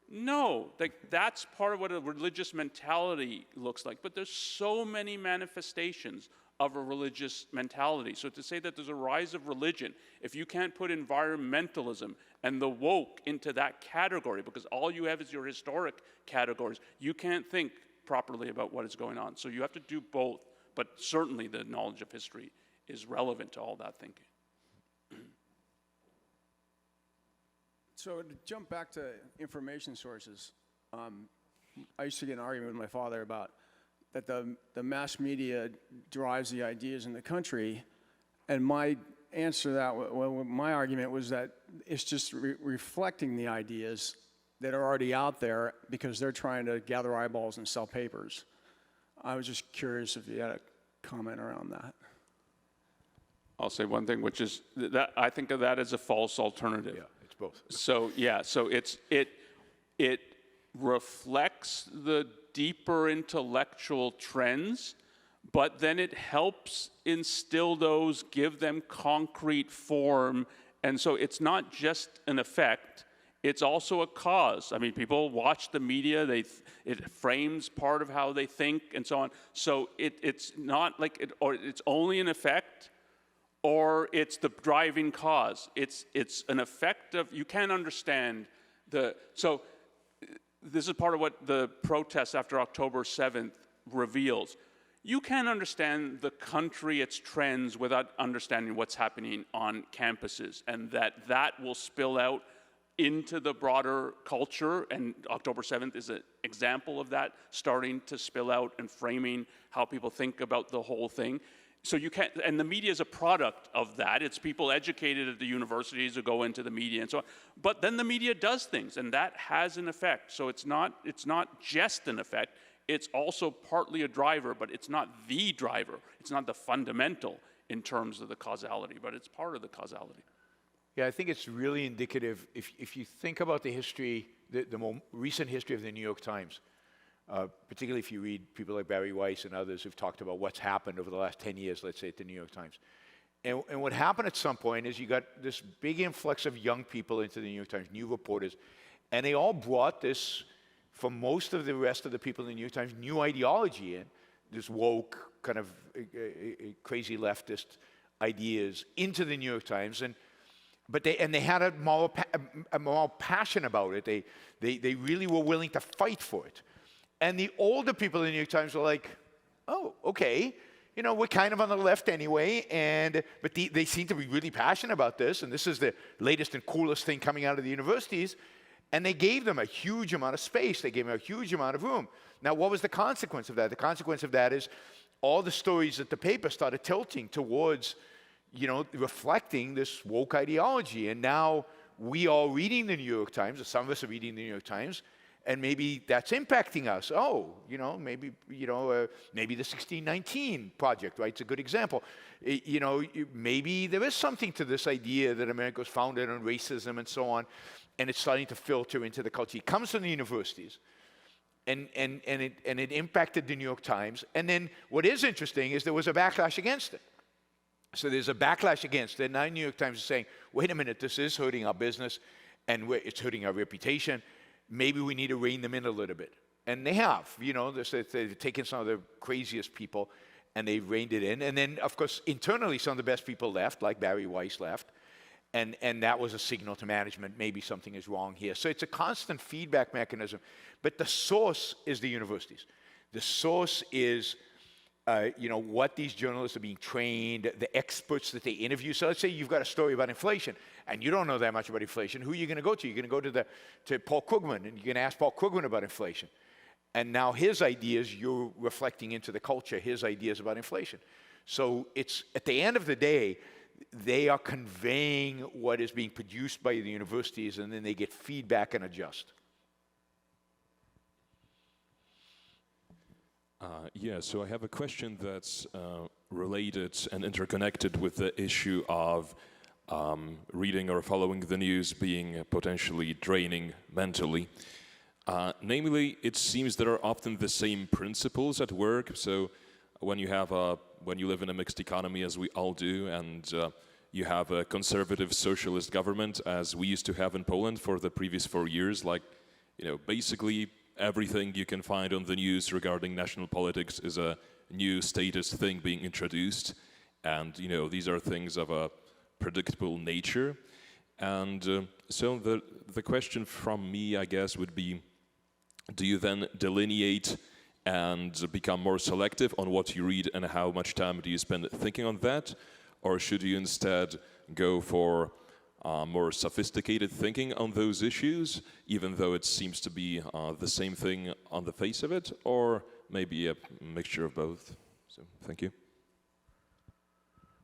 no, that's part of what a religious mentality looks like. But there's so many manifestations of a religious mentality. So to say that there's a rise of religion, if you can't put environmentalism and the woke into that category, because all you have is your historic categories, you can't think properly about what is going on. So you have to do both, but certainly the knowledge of history is relevant to all that thinking. So to jump back to information sources, I used to get in an argument with my father about that the mass media drives the ideas in the country, and my answer to that, my argument was that it's just reflecting the ideas that are already out there because they're trying to gather eyeballs and sell papers. I was just curious if you had a comment around that. I'll say one thing, which is that I think of that as a false alternative. Yeah, it's both. So yeah, so it reflects the deeper intellectual trends, but then it helps instill those, give them concrete form, and so it's not just an effect, it's also a cause. I mean, people watch the media, it frames part of how they think and so on, so it's not like or it's only an effect, or it's the driving cause. It's an effect of, you can't understand so this is part of what the protests after October 7th reveals. you can't understand the country, its trends, without understanding what's happening on campuses, and that will spill out into the broader culture, and October 7th is an example of that, starting to spill out and framing how people think about the whole thing. So you can't, and the media is a product of that. It's people educated at the universities who go into the media and so on. But then the media does things, and that has an effect. So it's not just an effect. It's also partly a driver, but it's not the driver. It's not the fundamental in terms of the causality, but it's part of the causality. Yeah, I think it's really indicative. If you think about the history, the more recent history of the New York Times, particularly if you read people like Barry Weiss and others who've talked about what's happened over the last 10 years, let's say, at the New York Times. And what happened at some point is you got this big influx of young people into the New York Times, new reporters, and they all brought this, for most of the rest of the people in the New York Times, new ideology in, this woke, kind of crazy leftist ideas into the New York Times. But they had a moral passion about it. They really were willing to fight for it. And the older people in the New York Times were like, oh, okay, you know, we're kind of on the left anyway, but they seem to be really passionate about this, and this is the latest and coolest thing coming out of the universities, and they gave them a huge amount of space. They gave them a huge amount of room. Now, what was the consequence of that? The consequence of that is all the stories at the paper started tilting towards, you know, reflecting this woke ideology, and now we are reading the New York Times, or some of us are reading the New York Times, and maybe that's impacting us. Oh, you know, maybe the 1619 Project, right? It's a good example. You know, maybe there is something to this idea that America was founded on racism and so on, and it's starting to filter into the culture. It comes from the universities, and it impacted the New York Times. And then what is interesting is there was a backlash against it. So there's a backlash against it. Now the New York Times is saying, wait a minute, this is hurting our business, and it's hurting our reputation. Maybe we need to rein them in a little bit. And they have, you know, they've taken some of the craziest people and they've reined it in. And then, of course, internally, some of the best people left, like Barry Weiss left. And that was a signal to management, maybe something is wrong here. So it's a constant feedback mechanism. But the source is the universities. The source is, you know, what these journalists are being trained, the experts that they interview. So let's say you've got a story about inflation, and you don't know that much about inflation. Who are you going to go to? You're going to go to Paul Krugman, and you're going to ask Paul Krugman about inflation. And now his ideas, you're reflecting into the culture, his ideas about inflation. So it's, at the end of the day, they are conveying what is being produced by the universities, and then they get feedback and adjust. Yeah, so I have a question that's related and interconnected with the issue of reading or following the news being potentially draining mentally. Namely, it seems there are often the same principles at work. So when you live in a mixed economy, as we all do, and you have a conservative socialist government, as we used to have in Poland for the previous 4 years, like, you know, basically everything you can find on the news regarding national politics is a new status thing being introduced. And, you know, these are things of a predictable nature. And so the question from me, I guess, would be, do you then delineate and become more selective on what you read, and how much time do you spend thinking on that? Or should you instead go for more sophisticated thinking on those issues, even though it seems to be the same thing on the face of it, or maybe a mixture of both? So, thank you.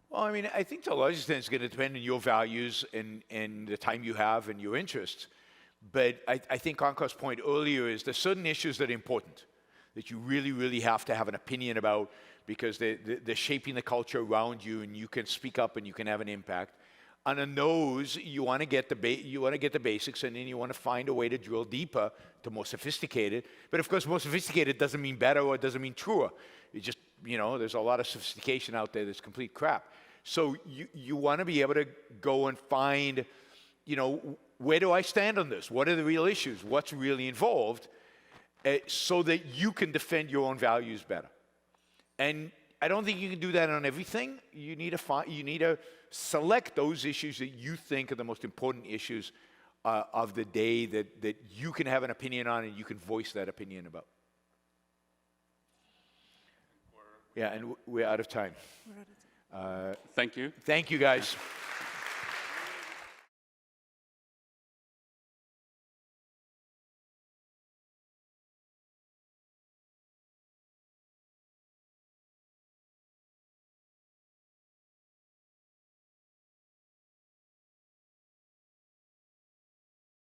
Well, I mean, I think to a large extent it's going to depend on your values and the time you have and your interests. But I think Onkar's point earlier is there's certain issues that are important, that you really, really have to have an opinion about, because they're shaping the culture around you, and you can speak up and you can have an impact. And on those, you want to get the basics, and then you want to find a way to drill deeper to more sophisticated. But of course, more sophisticated doesn't mean better, or it doesn't mean truer. It just, you know, there's a lot of sophistication out there that's complete crap. So you want to be able to go and find, you know, where do I stand on this? What are the real issues? What's really involved? So that you can defend your own values better. And I don't think you can do that on everything. You need to select those issues that you think are the most important issues of the day that you can have an opinion on and you can voice that opinion about. Yeah, and we're out of time. Thank you. Thank you, guys.